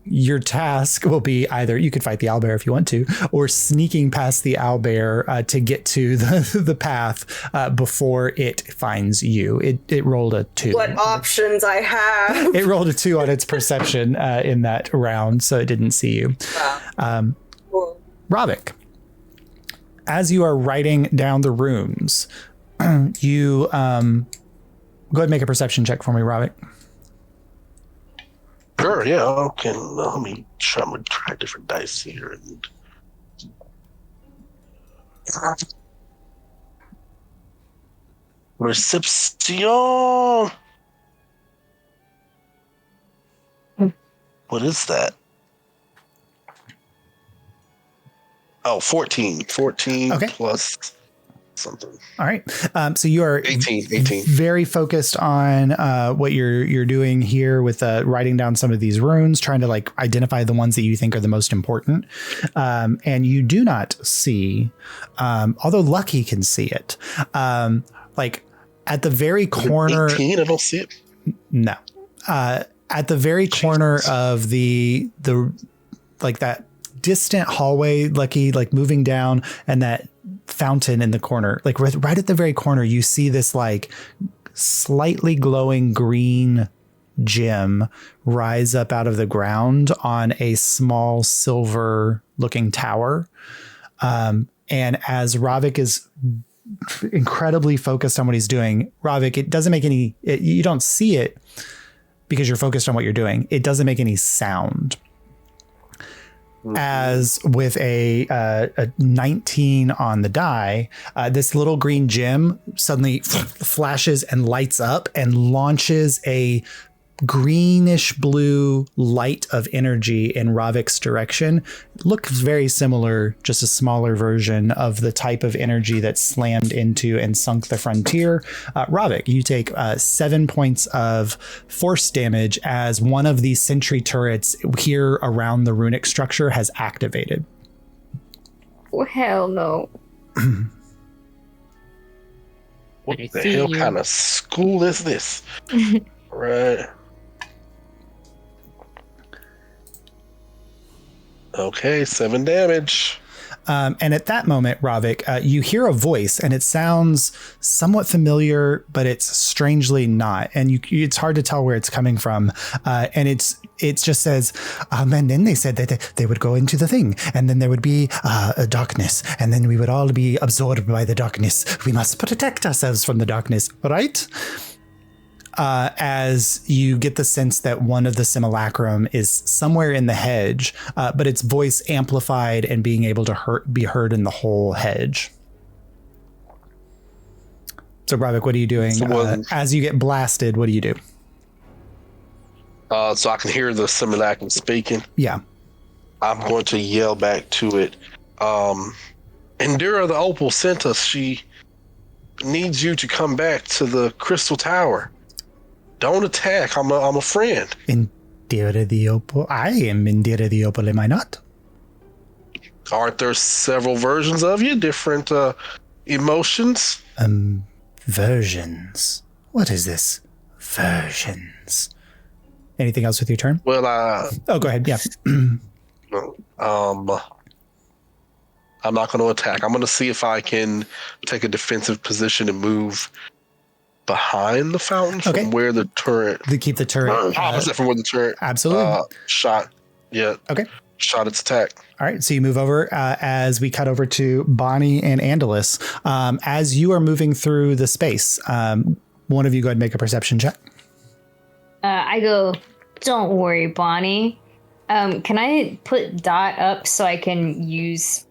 your task will be either you could fight the owlbear if you want to, or sneaking past the owlbear to get to the path before it finds you. It rolled a 2. What options I have? It rolled a 2 on its perception in that round, so it didn't see you. Cool. Ravik, as you are writing down the runes, you go ahead and make a perception check for me, Ravik. Sure, yeah. Okay, let me try. I'm gonna try different dice here. And Reception. What is that? Oh, 14. 14 Okay. plus something. All right. So you are 18. very focused on what you're doing here with writing down some of these runes, trying to like identify the ones that you think are the most important. And you do not see, although Lucky can see it, like at the very corner. 18, I don't see it. No. At the very corner of the like that distant hallway, Lucky, like moving down, and that fountain in the corner, like right at the very corner, you see this like slightly glowing green gem rise up out of the ground on a small silver looking tower. And as Ravik is incredibly focused on what he's doing, Ravik, it doesn't make you don't see it because you're focused on what you're doing. It doesn't make any sound. As with a 19 on the die, this little green gem suddenly flashes and lights up and launches a greenish blue light of energy in Ravik's direction. It looks very similar, just a smaller version of the type of energy that slammed into and sunk the frontier. Ravik, you take 7 points of force damage as one of these sentry turrets here around the runic structure has activated. Oh, hell no. What the hell kind of school is this? Right. Okay, 7 damage. And at that moment, Ravik, you hear a voice, and it sounds somewhat familiar, but it's strangely not. And it's hard to tell where it's coming from. And it just says, and then they said that they would go into the thing, and then there would be a darkness, and then we would all be absorbed by the darkness. We must protect ourselves from the darkness, right? As you get the sense that one of the simulacrum is somewhere in the hedge, but its voice amplified and being able to be heard in the whole hedge. So, Ravik, what are you doing? As you get blasted, what do you do? So I can hear the simulacrum speaking. Yeah. I'm going to yell back to it. Indira the Opal sent us. She needs you to come back to the Crystal Tower. Don't attack. I'm a friend. Indira the Opal. I am Indira the Opal, am I not? Aren't there several versions of you? Different emotions? Versions. What is this? Versions. Anything else with your turn? Well, oh, go ahead. Yeah. I'm not going to attack. I'm going to see if I can take a defensive position and move behind the fountain from where the turret. To keep the turret. Opposite from where the turret. Absolutely. Shot. Yeah. Okay. Shot its attack. All right. So you move over as we cut over to Bonnie and Andalus. As you are moving through the space, one of you go ahead and make a perception check. I go, don't worry, Bonnie. Can I put Dot up so I can use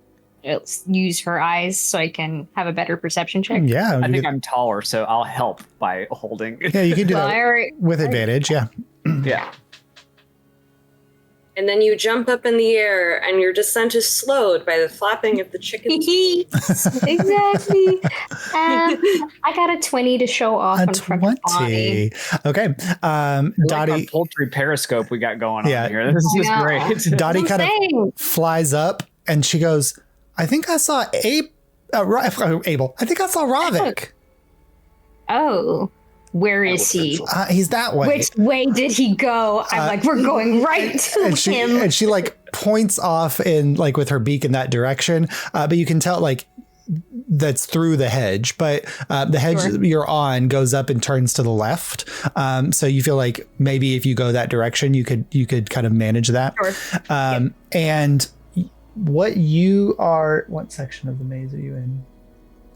her eyes so I can have a better perception check? Yeah. I think I'm taller, so I'll help by holding. Yeah, you can do that with advantage. Yeah. Yeah. And then you jump up in the air, and your descent is slowed by the flapping of the chickens. Exactly. I got a 20 to show off in front of Bonnie. Okay. Dottie, like poultry periscope we got going on here. This is great. Dottie kind of flies up, and she goes, I think I saw Abel. I think I saw Ravik. Oh. Where is he? He's that way. Which way did he go? I'm like, we're going right to him. And she like points off in like with her beak in that direction. But you can tell like that's through the hedge. But the hedge you're on goes up and turns to the left. So you feel like maybe if you go that direction, you could kind of manage that. Sure. And what section of the maze are you in?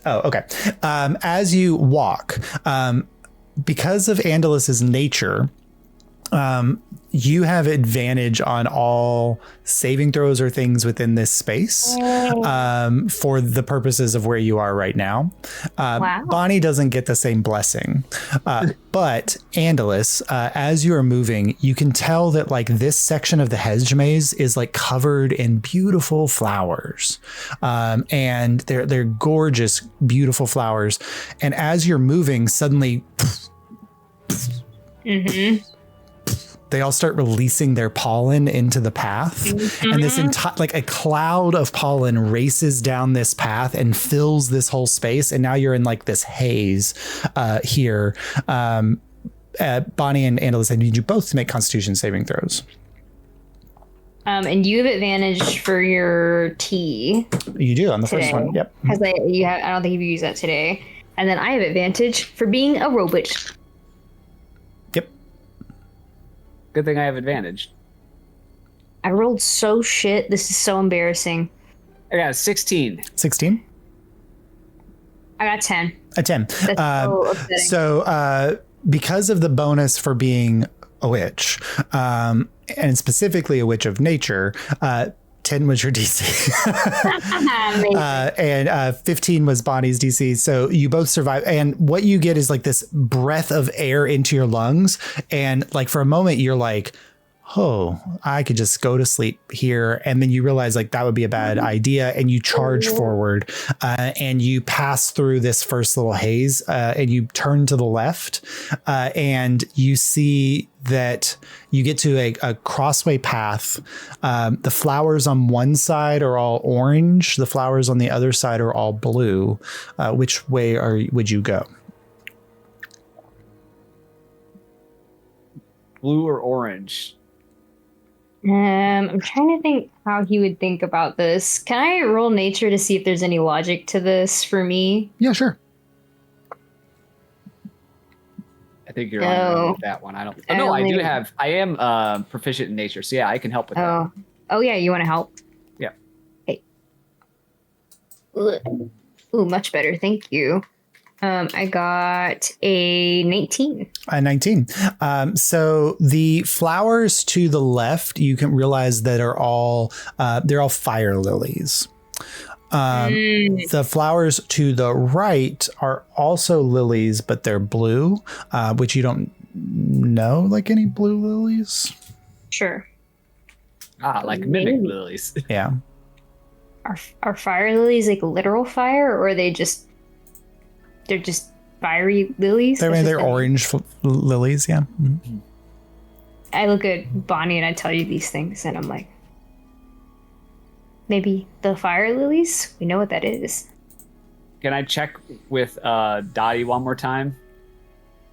Oh, okay. As you walk, because of Andalus's nature, You have advantage on all saving throws or things within this space for the purposes of where you are right now. Wow. Bonnie doesn't get the same blessing, but Andalus, as you are moving, you can tell that like this section of the hedge maze is like covered in beautiful flowers, and they're gorgeous, beautiful flowers. And as you're moving, suddenly. They all start releasing their pollen into the path, and this entire like a cloud of pollen races down this path and fills this whole space. And now you're in like this haze here. Bonnie and Andalus, I need you both to make Constitution saving throws. And you have advantage for your tea. You do on the today, first one. Yep. Because I don't think you've used that today. And then I have advantage for being a robot. Yep. Good thing I have advantage. I rolled so shit. This is so embarrassing. I got a 16. 16. I got 10. A 10. That's so upsetting. So because of the bonus for being a witch, and specifically a witch of nature, 10 was your DC. And 15 was Bonnie's DC. So you both survive. And what you get is like this breath of air into your lungs. And like for a moment, you're like, oh, I could just go to sleep here. And then you realize like that would be a bad idea. And you charge forward and you pass through this first little haze and you turn to the left and you see that you get to a crossway path. The flowers on one side are all orange. The flowers on the other side are all blue. Which way would you go? Blue or orange? I'm trying to think how he would think about this. Can I roll nature to see if there's any logic to this for me? Yeah, sure. I think you're on with that one. I don't. Oh, no, I do have. I am proficient in nature, so yeah, I can help with that. Oh yeah, you want to help? Yeah. Hey. Ooh, much better. Thank you. I got a 19. A 19. So the flowers to the left, you can realize that are all they're all fire lilies. The flowers to the right are also lilies, but they're blue, which you don't know like any blue lilies. Sure. Like mimic lilies. Yeah. Are fire lilies like literal fire, or are they just? They're just fiery lilies? They're orange lilies, yeah. Mm-hmm. I look at Bonnie and I tell you these things, and I'm like, maybe the fire lilies? We know what that is. Can I check with Dottie one more time?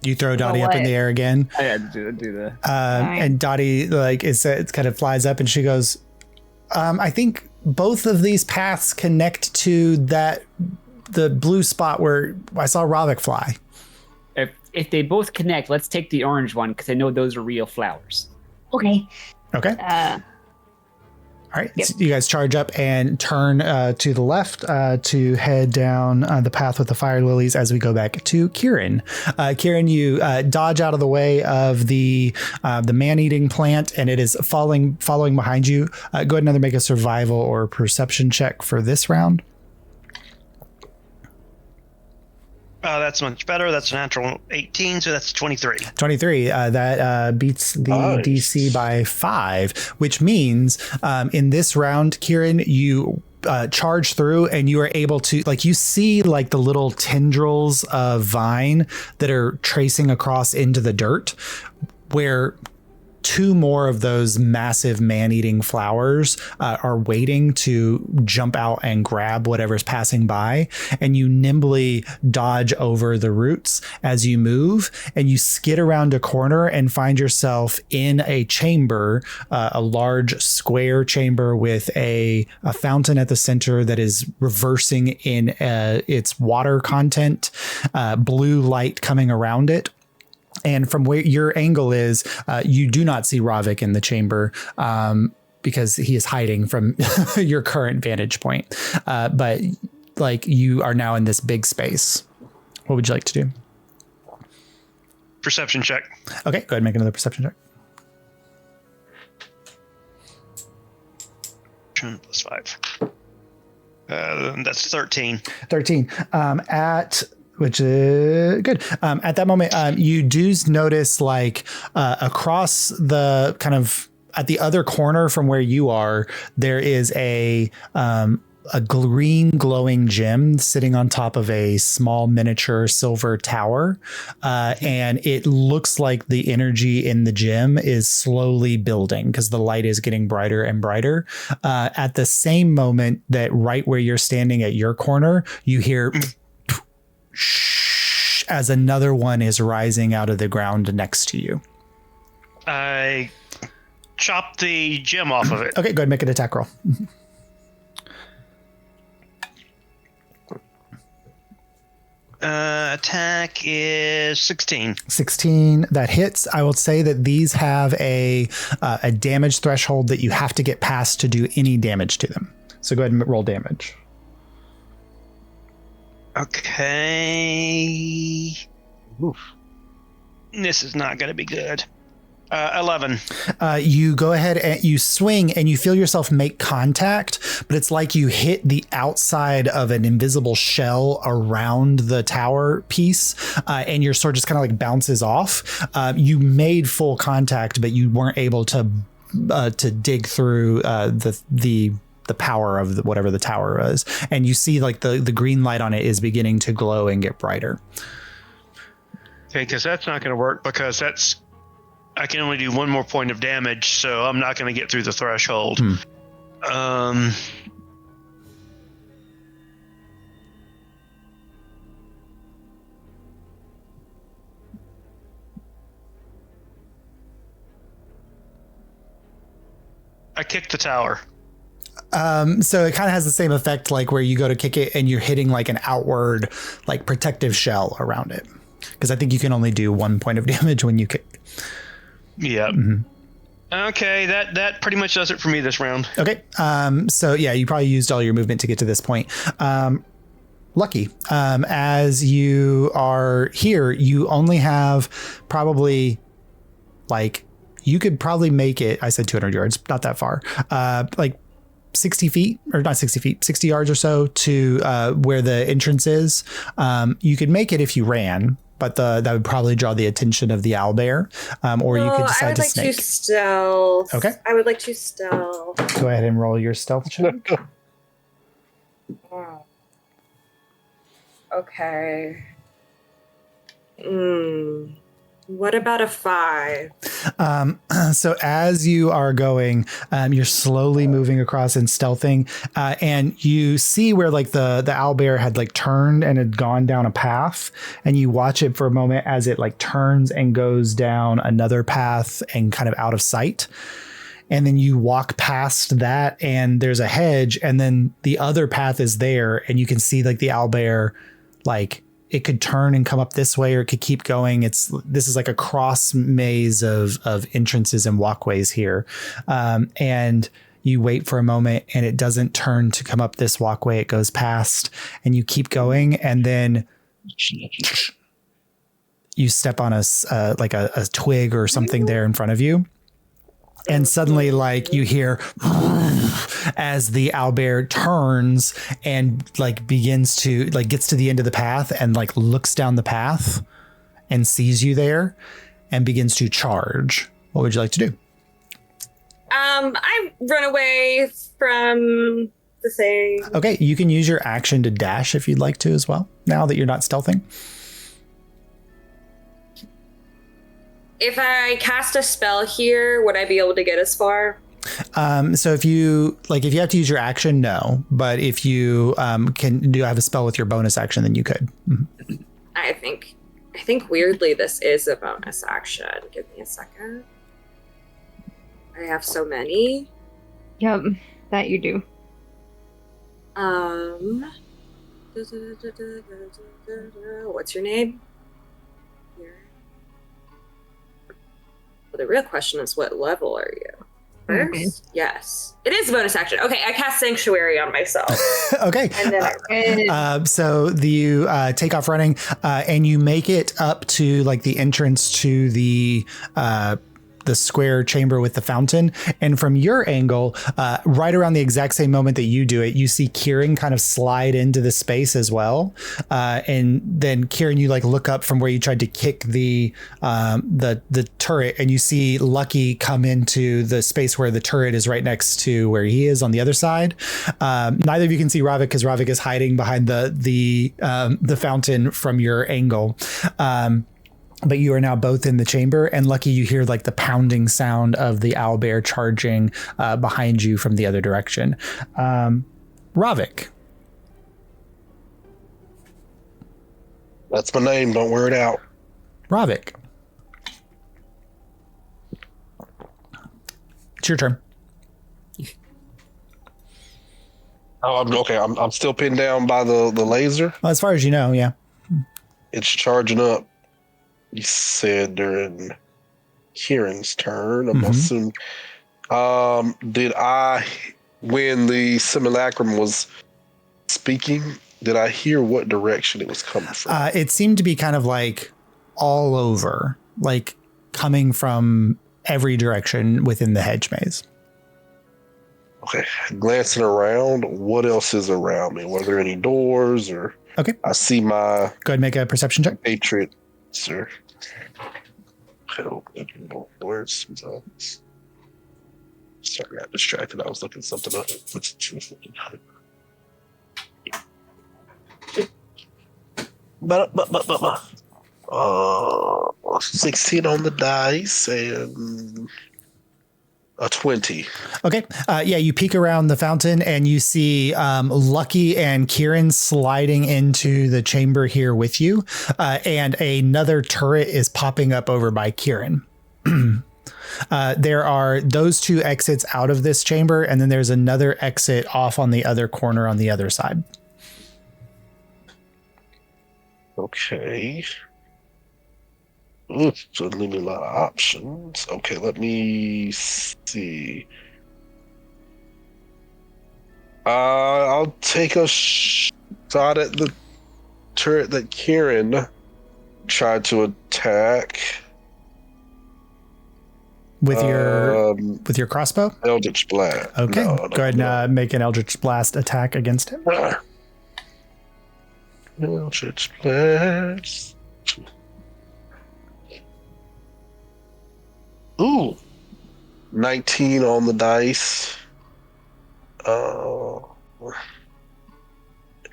You throw Dottie up in the air again. Yeah, do the. And Dottie like it kind of flies up, and she goes, "I think both of these paths connect to the blue spot where I saw Ravik fly." If they both connect, let's take the orange one because I know those are real flowers. Okay. Okay. All right. Yep. So you guys charge up and turn to the left to head down the path with the fire lilies as we go back to Kieran. Kieran, you dodge out of the way of the man-eating plant, and it is following behind you. Go ahead and make a survival or perception check for this round. That's much better. That's a natural 18, so that's 23. 23. That beats the DC by 5, which means in this round, Kieran, you charge through and you are able to you see like the little tendrils of vine that are tracing across into the dirt, where 2 more of those massive man-eating flowers are waiting to jump out and grab whatever's passing by. And you nimbly dodge over the roots as you move, and you skid around a corner and find yourself in a chamber, a large square chamber with a fountain at the center that is reversing in its water content, blue light coming around it. And from where your angle is, you do not see Ravik in the chamber because he is hiding from your current vantage point. But you are now in this big space. What would you like to do? Perception check. Okay, go ahead and make another perception check. plus 5. That's 13. 13. Which is good. At that moment, you do notice like across the kind of at the other corner from where you are, there is a green glowing gem sitting on top of a small miniature silver tower. And it looks like the energy in the gem is slowly building because the light is getting brighter and brighter. At the same moment that right where you're standing at your corner, you hear as another one is rising out of the ground next to you. I chop the gem off of it. Okay, go ahead and make an attack roll. Attack is 16. 16, that hits. I will say that these have a damage threshold that you have to get past to do any damage to them. So go ahead and roll damage. Okay. Oof. This is not going to be good. 11. You go ahead and you swing and you feel yourself make contact, but it's like you hit the outside of an invisible shell around the tower piece, and your sword just kind of like bounces off. You made full contact, but you weren't able to dig through the power of whatever the tower is. And you see like the green light on it is beginning to glow and get brighter. Okay, because that's not going to work because I can only do one more point of damage, so I'm not going to get through the threshold. I kicked the tower. So it kind of has the same effect, like where you go to kick it and you're hitting like an outward, like protective shell around it. Because I think you can only do 1 point of damage when you kick. Yeah. Okay, that pretty much does it for me this round. Okay. So yeah, you probably used all your movement to get to this point. Lucky. As you are here, you only have probably like, you could probably make it, I said 200 yards, not that far, like 60 feet or not 60 feet, 60 yards or so to where the entrance is. You could make it if you ran, but that would probably draw the attention of the owlbear, or you could decide to snake. I would like to stealth. Okay. I would like to stealth. Go ahead and roll your stealth check. Oh. Okay. What about a 5? So as you are going, you're slowly moving across and stealthing, and you see where like the owlbear had like turned and had gone down a path, and you watch it for a moment as it like turns and goes down another path and kind of out of sight. And then you walk past that and there's a hedge, and then the other path is there, and you can see like the owlbear, like it could turn and come up this way, or it could keep going. This is like a cross maze of entrances and walkways here. And you wait for a moment and it doesn't turn to come up this walkway. It goes past and you keep going. And then you step on a twig or something there in front of you. And suddenly, like, you hear as the owlbear turns and like begins to like gets to the end of the path and like looks down the path and sees you there and begins to charge. What would you like to do? I run away from the thing. Okay, you can use your action to dash if you'd like to as well, now that you're not stealthing. If I cast a spell here, would I be able to get as far? So if you have to use your action, no. But if you can have a spell with your bonus action, then you could. Mm-hmm. I think weirdly this is a bonus action. Give me a second. I have so many. Yep, that you do. What's your name? The real question is, what level are you? First? Okay. Yes. It is a bonus action. Okay, I cast Sanctuary on myself. Okay. And then So you take off running and you make it up to like the entrance to the the square chamber with the fountain. And from your angle, right around the exact same moment that you do it, you see Kieran kind of slide into the space as well. And then Kieran, you like look up from where you tried to kick the turret, and you see Lucky come into the space where the turret is right next to where he is on the other side. Neither of you can see Ravik because Ravik is hiding behind the fountain from your angle. But you are now both in the chamber, and Lucky, you hear like the pounding sound of the owlbear charging behind you from the other direction. Ravik. That's my name. Don't wear it out. Ravik. It's your turn. Oh, I'm still pinned down by the laser. Well, as far as you know, yeah. It's charging up. You said during Kieran's turn. I'm assuming. Did I, when the simulacrum was speaking, did I hear what direction it was coming from? It seemed to be kind of like all over, like coming from every direction within the hedge maze. Okay, glancing around, what else is around me? Were there any doors or? Okay. I see my. Go ahead and make a perception check. Patriot, sir. Where's those? Sorry, I got distracted. I was looking something up. 16 on the dice and a 20. Okay. Yeah, you peek around the fountain and you see Lucky and Kieran sliding into the chamber here with you. And another turret is popping up over by Kieran. There are those two exits out of this chamber, and then there's another exit off on the other corner on the other side. Okay. Ooh, doesn't leave me a lot of options. Okay, let me see. I'll take a shot at the turret that Kieran tried to attack. With your crossbow? Eldritch Blast. Okay, No, go ahead and make an Eldritch Blast attack against him. Eldritch Blast. Ooh, 19 on the dice.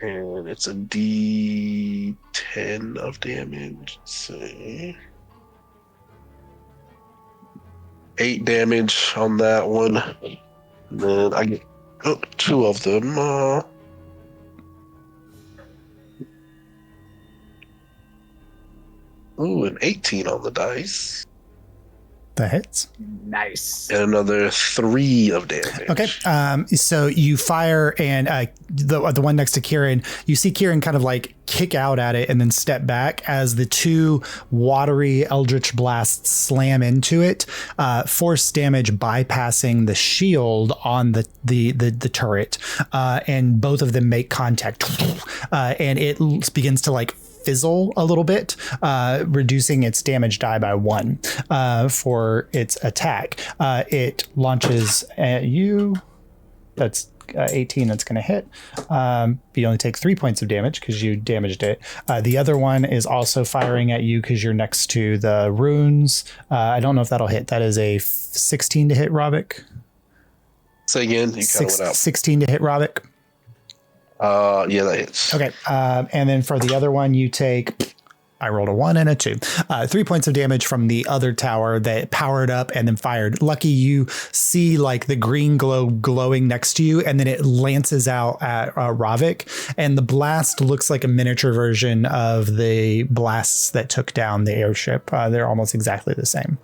And it's a D10 of damage. Let's see. 8 damage on that one. And then I get 2 of them. Ooh, an 18 on the dice. That hits. Nice. And another 3 of damage. Okay. So you fire, and the one next to Kieran, you see Kieran kind of like kick out at it and then step back as the 2 watery Eldritch Blasts slam into it, force damage bypassing the shield on the turret, and both of them make contact, and it begins to like fizzle a little bit, reducing its damage die by 1 for its attack. It launches at you. That's 18. That's going to hit. You only take 3 points of damage because you damaged it. The other one is also firing at you because you're next to the runes. I don't know if that'll hit. That is a 16 to hit, Ravik. Say again. You kind of went out. 16 to hit, Ravik. Yeah, that hits. Okay. And then for the other one, you take, I rolled a 1 and a 2, 3 points of damage from the other tower that powered up and then fired. Lucky, you see like the green glow glowing next to you, and then it lances out at Ravik, and the blast looks like a miniature version of the blasts that took down the airship. They're almost exactly the same.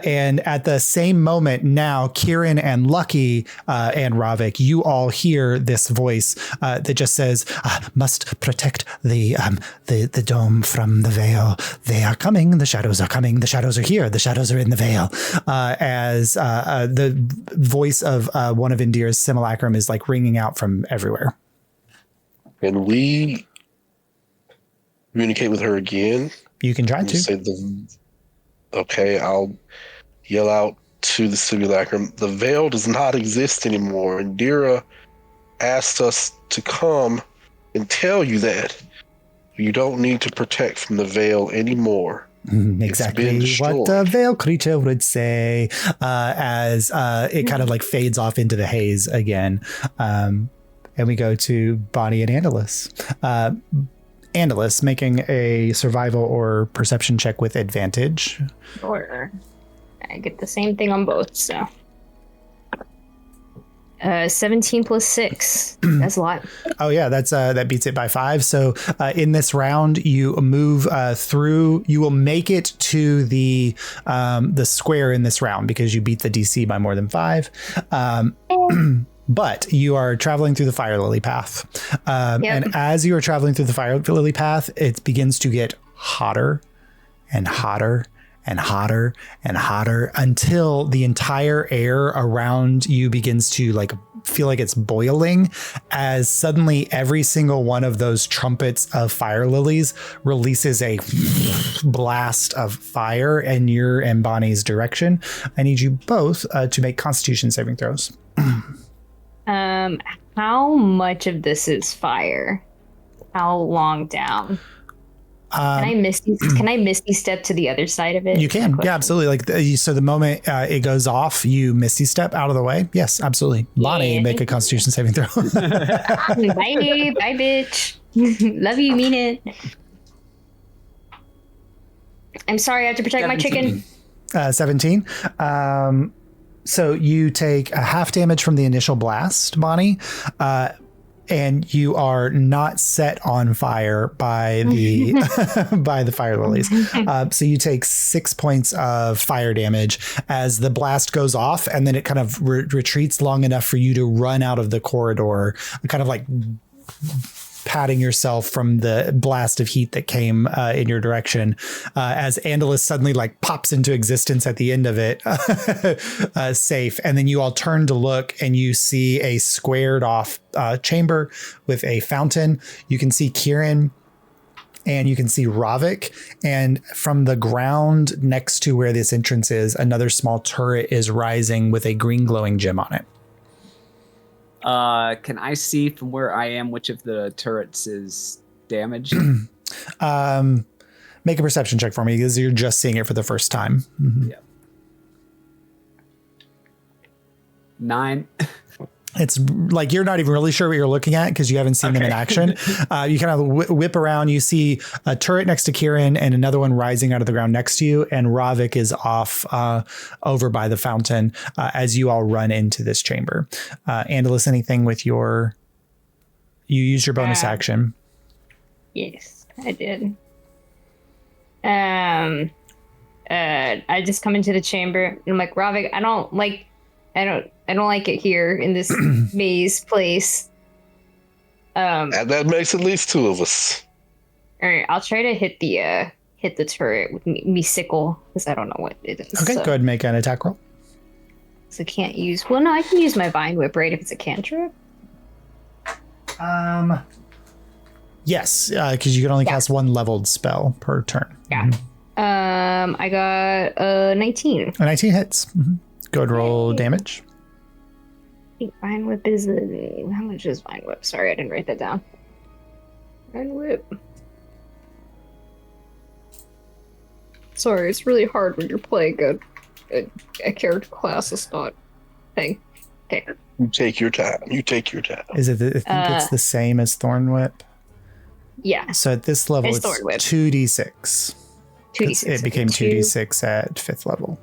And at the same moment now, Kieran and Lucky and Ravik, you all hear this voice that just says, "Must protect the dome from the veil. They are coming. The shadows are coming. The shadows are here. The shadows are in the veil." As the voice of one of Indir's simulacrum is like ringing out from everywhere. And we communicate with her again? You can try You to. say okay, I'll yell out to the simulacrum. The veil does not exist anymore. And Dira asked us to come and tell you that you don't need to protect from the veil anymore. Exactly what the veil creature would say, as it kind of like fades off into the haze again. And we go to Bonnie and Andalus. Andalus making a survival or perception check with advantage. Or I get the same thing on both, so. 17 plus 6. That's a lot. Oh yeah, that beats it by 5. So in this round, you move through. You will make it to the square in this round because you beat the DC by more than 5. But you are traveling through the fire lily path, and as you are traveling through the fire lily path, it begins to get hotter and hotter and hotter and hotter until the entire air around you begins to like feel like it's boiling, as suddenly every single one of those trumpets of fire lilies releases a blast of fire in your and Bonnie's direction. I need you both to make Constitution saving throws. How much of this is fire? How long down? Can I misty step to the other side of it? You can, yeah, absolutely. Like so, the moment it goes off, you misty step out of the way. Yes, absolutely. Lonnie, make a Constitution saving throw. Bye, bitch. Love you, mean it. I'm sorry, I have to protect my chicken. 17. So you take a half damage from the initial blast, Bonnie. And you are not set on fire by the by the fire lilies. So you take 6 points of fire damage as the blast goes off, and then it kind of retreats long enough for you to run out of the corridor, kind of like patting yourself from the blast of heat that came in your direction, as Andalus suddenly like pops into existence at the end of it, safe. And then you all turn to look and you see a squared off chamber with a fountain. You can see Kieran and you can see Ravik. And from the ground next to where this entrance is, another small turret is rising with a green glowing gem on it. Can I see from where I am which of the turrets is damaged? Make a perception check for me because you're just seeing it for the first time. Mm-hmm. Yeah. 9. It's like you're not even really sure what you're looking at because you haven't seen them in action. You kind of whip around. You see a turret next to Kieran and another one rising out of the ground next to you. And Ravik is off over by the fountain as you all run into this chamber. Andalus, anything with you used your bonus action. Yes, I did. I just come into the chamber and I'm like, Ravik, I don't like it here in this maze place. And that makes at least 2 of us. All right, I'll try to hit the turret with me sickle because I don't know what it is. Okay, go ahead and make an attack roll. So I can't use. Well, no, I can use my vine whip, right? If it's a cantrip. Yes, because you can only cast one leveled spell per turn. Yeah. Mm-hmm. I got a 19. A 19 hits. Mm-hmm. Go ahead and roll damage. Vine whip is how much is vine whip? Sorry, I didn't write that down. Vine whip. Sorry, it's really hard when you're playing a character class that's not thing. Okay. You take your time. Is it? I think it's the same as Thorn Whip. Yeah. So at this level, it's 2d6. 2d6. It became 2d6 at 5th level.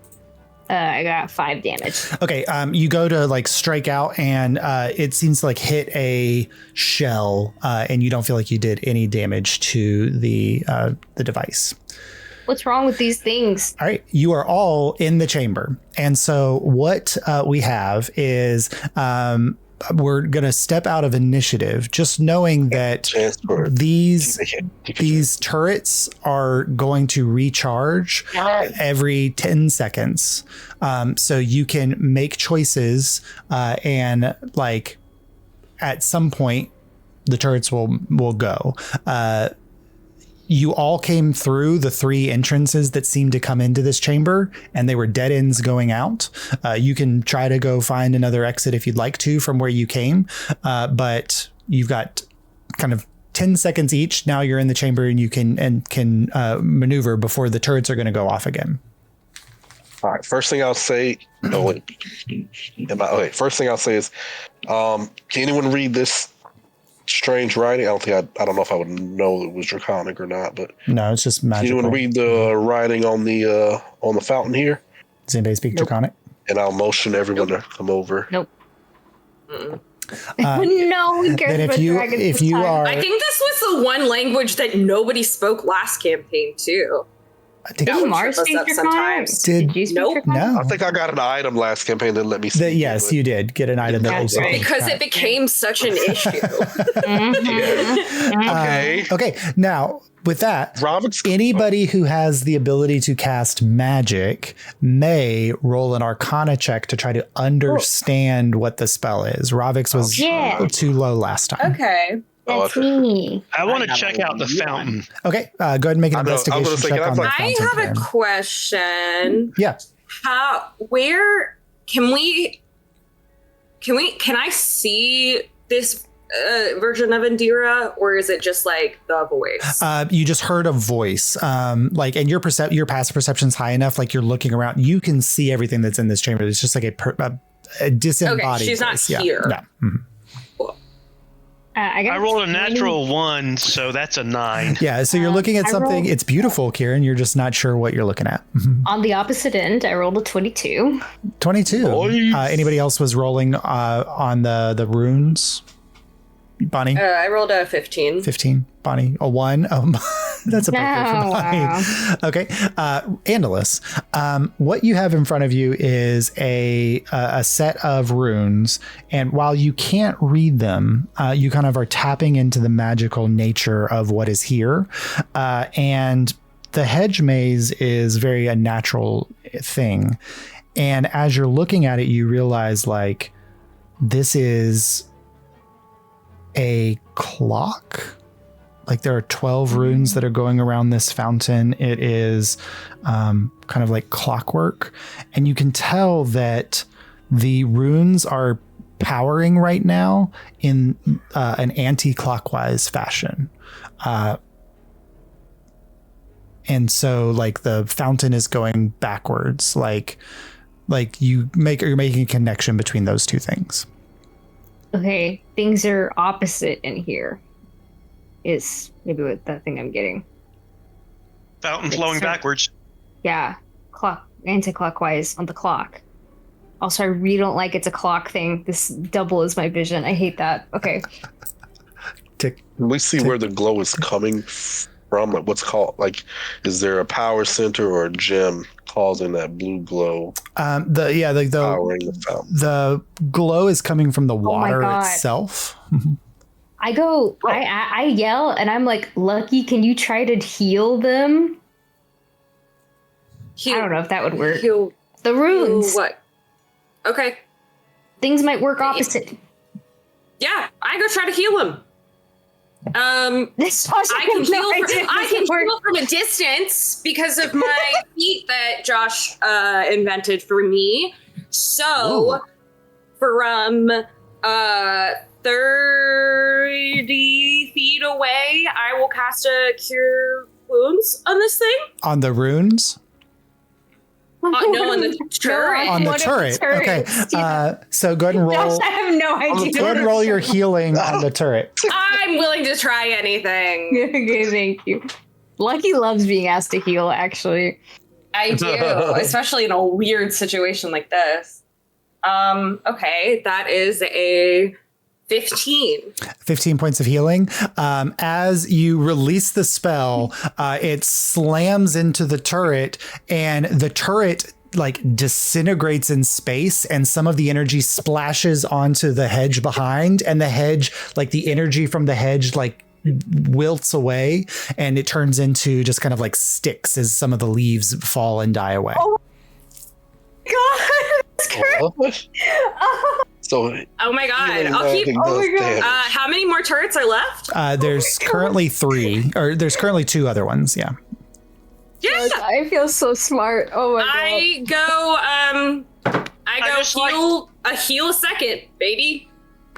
I got 5 damage. Okay, you go to like strike out, and it seems to like hit a shell, and you don't feel like you did any damage to the device. What's wrong with these things? All right, you are all in the chamber, and so what we have is we're gonna step out of initiative, just knowing that these turrets are going to recharge every 10 seconds. So you can make choices, and like at some point the turrets will go. you all came through the 3 entrances that seem to come into this chamber, and they were dead ends going out. You can try to go find another exit if you'd like to from where you came, but you've got kind of 10 seconds each. Now you're in the chamber and you can maneuver before the turrets are going to go off again. All right. First thing I'll say. First thing I'll say is, can anyone read this strange writing? I don't know if I would know it was draconic or not, but No, it's just magical. anyone read the writing on the fountain here? Does anybody speak draconic? And I'll motion everyone to come over. Nope. Mm. No, we cares Then about dragons if this you time. are, I think this was the one language that nobody spoke last campaign too. I think That Did would Mars trip us speak up draconic? sometimes. Did you speak Nope. draconic? no. I think I got an item last campaign that let me see. Yes, you did get an item that That's also right. Because it became such an issue. Mhm. Okay. Okay, now with that, Robin's anybody who has the ability to cast magic may roll an arcana check to try to understand what the spell is. Ravix was Yeah. too low last time. Okay. That's me. I want to have check a out the one. fountain. Okay, go ahead and make an I know, I was investigation gonna say, check can I on the play- I fountain. have a Karen. question. Yeah. Can I see this version of Indira, or is it just like the voice? You just heard a voice, and your passive perception's high enough. Like you're looking around, you can see everything that's in this chamber. It's just like a disembodied. Okay, she's not voice. Yeah. here. No. Mhm. I rolled a natural 1, so that's a 9. Yeah. So you're looking at I something. rolled- It's beautiful, Kieran. You're just not sure what you're looking at. Mhm. On the opposite end, I rolled a 22. 22. Nice. Anybody else was rolling on the runes? Bonnie, I rolled a 15. 15. Bonnie, a 1. That's a breaker for Oh, Bonnie. wow. Okay. Andalus, what you have in front of you is a set of runes. And while you can't read them, you kind of are tapping into the magical nature of what is here. And the hedge maze is very a natural thing. And as you're looking at it, you realize like this is a clock. Like there are 12 runes that are going around this fountain. It is kind of like clockwork. And you can tell that the runes are powering right now in an anti-clockwise fashion. And so like the fountain is going backwards. Like you're making a connection between those two things. Okay, things are opposite in here. Is maybe what the thing I'm getting. Fountain flowing backwards. Yeah, anti-clockwise on the clock. Also, I really don't like it's a clock thing. This double is my vision. I hate that. Okay. Tick. Can we see where the glow is coming from? Like what's called, like, is there a power center or a gem causing that blue glow powering the fountain? The glow is coming from the my water God. itself. I go, I yell, and I'm like, Lucky, can you try to heal them? I don't know if that would work. Heal The runes. what? Okay. Things might work opposite. Yeah, I go try to heal him. This I can heal from a distance because of my feat that Josh invented for me. So from 30 feet away, I will cast a Cure Wounds on this thing. On the runes? No, on the turret. On the turret. Okay. So go ahead and roll. I have no idea. Go ahead and roll your healing on the turret. I'm willing to try anything. Okay, thank you. Lucky loves being asked to heal, actually. I do, especially in a weird situation like this. Okay, that is a 15. 15 points of healing. As you release the spell, it slams into the turret, and the turret like disintegrates in space, and some of the energy splashes onto the hedge behind, and the hedge, like the energy from the hedge, like wilts away, and it turns into just kind of like sticks as some of the leaves fall and die away. God, that's great. So Oh my god! healing I'll keep. magic does damage. How many more turrets are left? There's currently 3, or there's currently 2 other ones. Yeah. Yeah. I feel so smart. Oh my god. I go just like- heal a second, baby.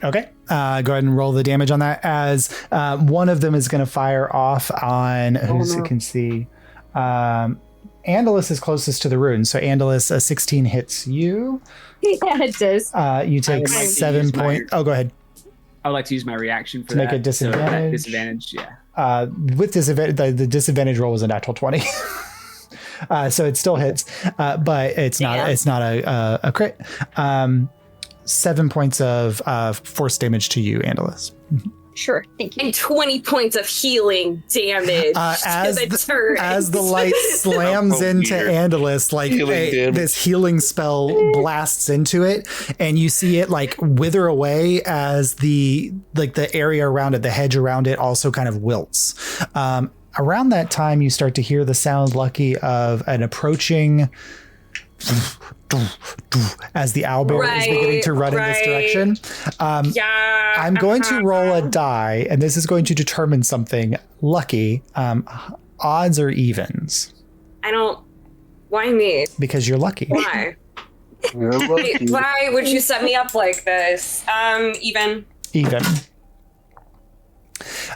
Okay. Go ahead and roll the damage on that, as one of them is going to fire off on, who's you can see. Andalus is closest to the rune. So Andalus, a 16 hits you. Yeah, it does. You take would like to 7 use my- points. Oh, go ahead. I would like to use my reaction for To make that. a disadvantage? So that disadvantage, yeah. With disadvantage, the disadvantage roll was a natural 20. So it still hits, but it's not a crit. 7 points of force damage to you, Andalus. Sure, thank you. And 20 points of healing damage As to the turret. as the light slams Oh, into weird. Andalus, like this healing spell blasts into it, and you see it like wither away as the area around it, the hedge around it, also kind of wilts. Around that time, you start to hear the sound, Lucky, of an approaching as the owlbear is beginning to run in this direction. Yeah. I'm going to roll a die, and this is going to determine something. Lucky, odds or evens? I don't. Why me? Because you're lucky. Why? You're lucky. Wait, why would you set me up like this? Even. Even.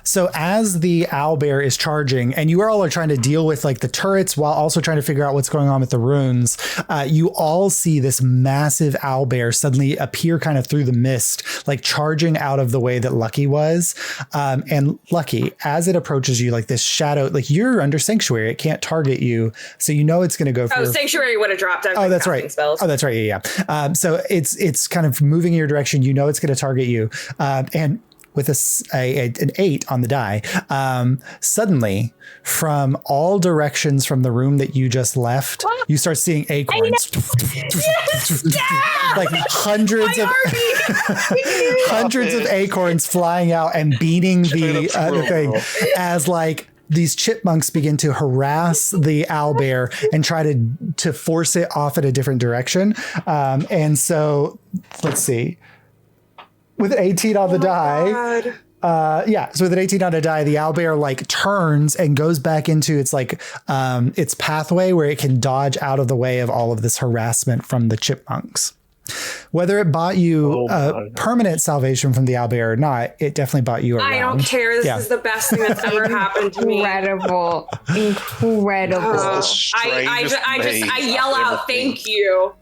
So as the owlbear is charging, and you all are trying to deal with like the turrets while also trying to figure out what's going on with the runes, you all see this massive owlbear suddenly appear kind of through the mist, like charging out of the way that Lucky was. And Lucky, as it approaches you, like this shadow, like you're under sanctuary, it can't target you, so you know it's going to go for. Oh, sanctuary would have dropped. Oh, that's right. Spells. Oh, that's right. Yeah. So it's kind of moving in your direction. You know it's going to target you, and with an 8 on the die, suddenly from all directions from the room that you just left, you start seeing acorns, like hundreds of acorns flying out and beating the thing, as like these chipmunks begin to harass the owlbear and try to force it off in a different direction. And so let's see. With an 18 on the die, so with an 18 on a die, the owlbear like turns and goes back into its like its pathway where it can dodge out of the way of all of this harassment from the chipmunks. Whether it bought you permanent salvation from the owlbear or not, it definitely bought you a round. I don't care. This is the best thing that's ever happened to me. Incredible. I yell out, "Thank you."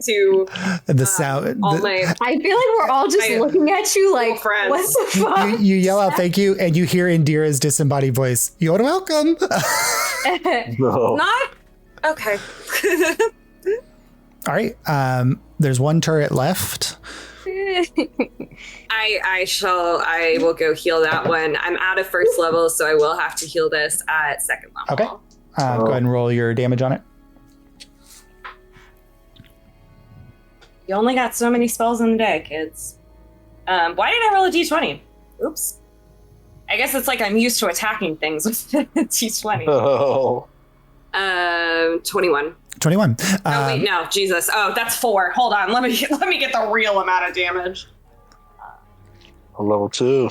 To the sound. all my I feel like we're all just looking at you like, friends. what the fuck? You yell out thank you, and you hear Indira's disembodied voice. You're welcome. No. not okay. All right. There's one turret left. I will go heal that one. I'm out of first level, so I will have to heal this at second level. Okay. Go ahead and roll your damage on it. You only got so many spells in the day, kids. Why did I roll a d20? Oops. I guess it's like I'm used to attacking things with d20. Oh. 21. 21. Oh wait, no, Jesus. Oh, that's 4. Hold on, let me get the real amount of damage. A level 2.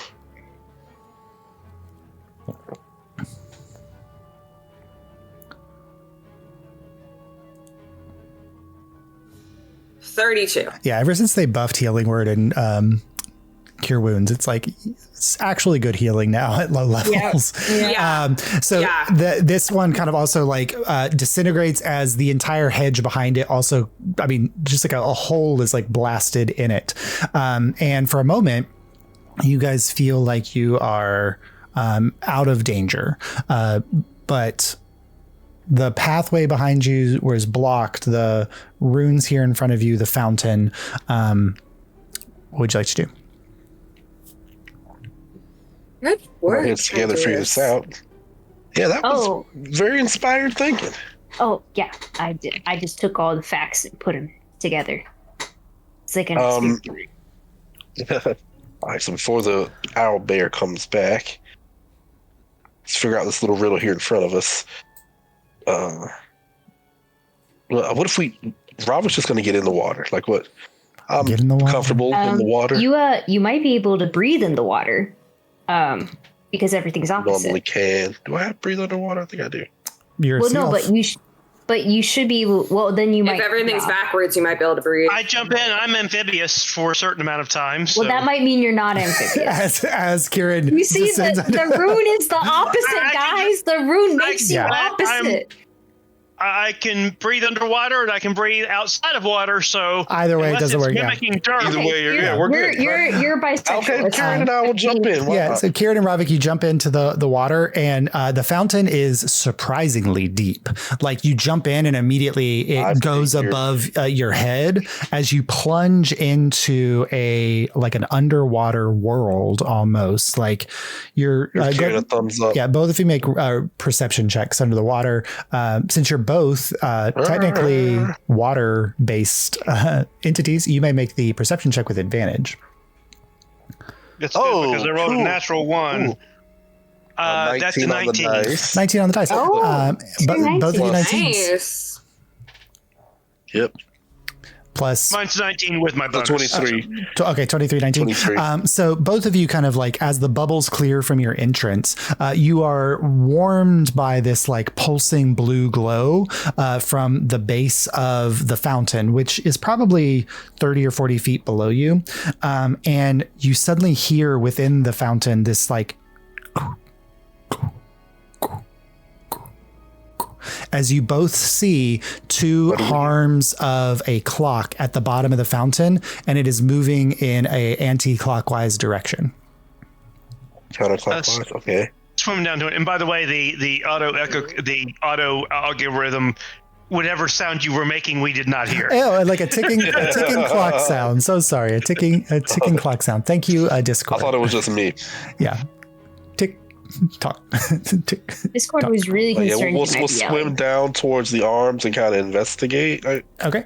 $32. Yeah, ever since they buffed Healing Word and Cure Wounds, it's like it's actually good healing now at low levels. Yeah. This one kind of also like disintegrates as the entire hedge behind it also, I mean, just like a hole is like blasted in it. And for a moment, you guys feel like you are out of danger. But the pathway behind you was blocked. The runes here in front of you, the fountain. What would you like to do? Good work. Let's together figure this out. Yeah, that was very inspired thinking. Oh, yeah, I did. I just took all the facts and put them together. It's like an All right, so before the owl bear comes back, let's figure out this little riddle here in front of us. What if Rob was just going to get in the water? Like what? I'm Get in the water. comfortable in the water. You might be able to breathe in the water, because everything's opposite. Normally can. Do I have breathe underwater? I think I do. You're a Well, sea no, elf. but you should be able. Well, then you might. If everything's drop. backwards, you might be able to breathe. I jump in. I'm amphibious for a certain amount of time. So. Well, that might mean you're not amphibious. as Kieran You see, descends the under- rune is the opposite, I can guys. The rune makes you Yeah. opposite. I can breathe underwater and I can breathe outside of water. So Either way, it unless doesn't it's work. Yeah. mimicking dirt. Either way, we're good. You're bisexual. Okay, It's Karen fine. and I will jump in. Why Yeah, not? so Kieran and Ravik, you jump into the water, and the fountain is surprisingly deep. Like you jump in, and immediately it goes above your head as you plunge into an underwater world almost. Like you're Give Karen a thumbs up. yeah, both of you make perception checks under the water. Since you're both technically water-based entities, you may make the perception check with advantage. It's good because I rolled a natural one. Ooh. That's a 19 on the 19. dice. 19 on the dice. Oh, But both of you 19s Nice. Yep. plus Mine's 19 with my The bonus. 23. Okay, 23, 19. 23. So both of you kind of like, as the bubbles clear from your entrance, you are warmed by this like pulsing blue glow from the base of the fountain, which is probably 30 or 40 feet below you. And you suddenly hear within the fountain this like, as you both see two arms of a clock at the bottom of the fountain, and it is moving in a anti-clockwise direction. Counterclockwise. Okay. Swimming down to it. And by the way, the auto algorithm, whatever sound you were making, we did not hear. Oh, like a ticking clock sound. So sorry, a ticking clock sound. Thank you, I Discord. thought it was just me. Yeah, tick tock. Tick. Discord was really But yeah, concerned. we'll you might be swim yelling. down towards the arms and kind of investigate. Okay.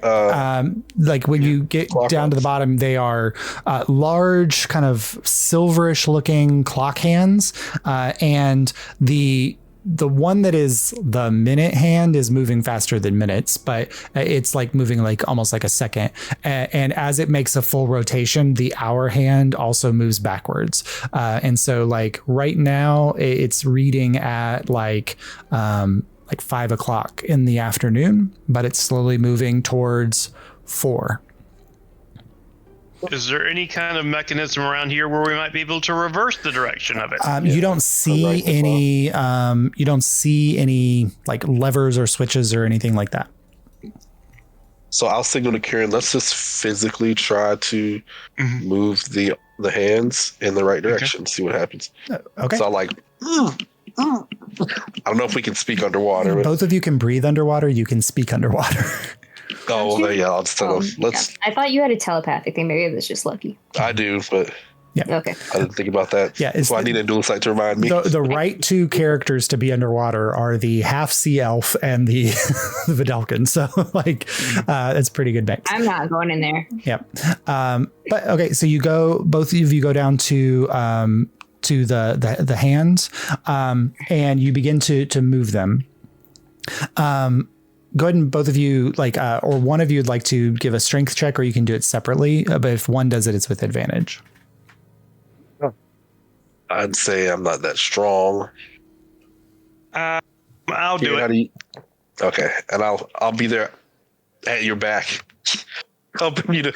Like when you get Clock down to the hands. bottom, they are large, kind of silverish looking clock hands. And the one that is the minute hand is moving faster than minutes, but it's like moving like almost like a second. And as it makes a full rotation, the hour hand also moves backwards. And so like right now it's reading at like 5 o'clock in the afternoon, but it's slowly moving towards 4. Is there any kind of mechanism around here where we might be able to reverse the direction of it? You don't see any. You don't see any like levers or switches or anything like that. So I'll signal to Kieran. Let's just physically try to move the hands in the right direction. See what happens. Okay. So I like. I don't know if we can speak underwater. But, Both of you can breathe underwater. You can speak underwater. oh, well, yeah. I'll just tell them. Let's. I thought you had a telepathic thing. Maybe it was just lucky. I do, but Okay. I didn't think about that. Yeah, it's so I the- need a dual sight to remind me. The right two characters to be underwater are the half sea elf and the the Vidalkin. So like that's a pretty good mix. I'm not going in there. Yep. But okay, so both of you go down to the hands, and you begin to move them. Go ahead and both of you or one of you would like to give a strength check, or you can do it separately. But if one does it, it's with advantage. I'd say I'm not that strong. I'll do Kieran, how it. do you- Okay, and I'll be there at your back, helping you to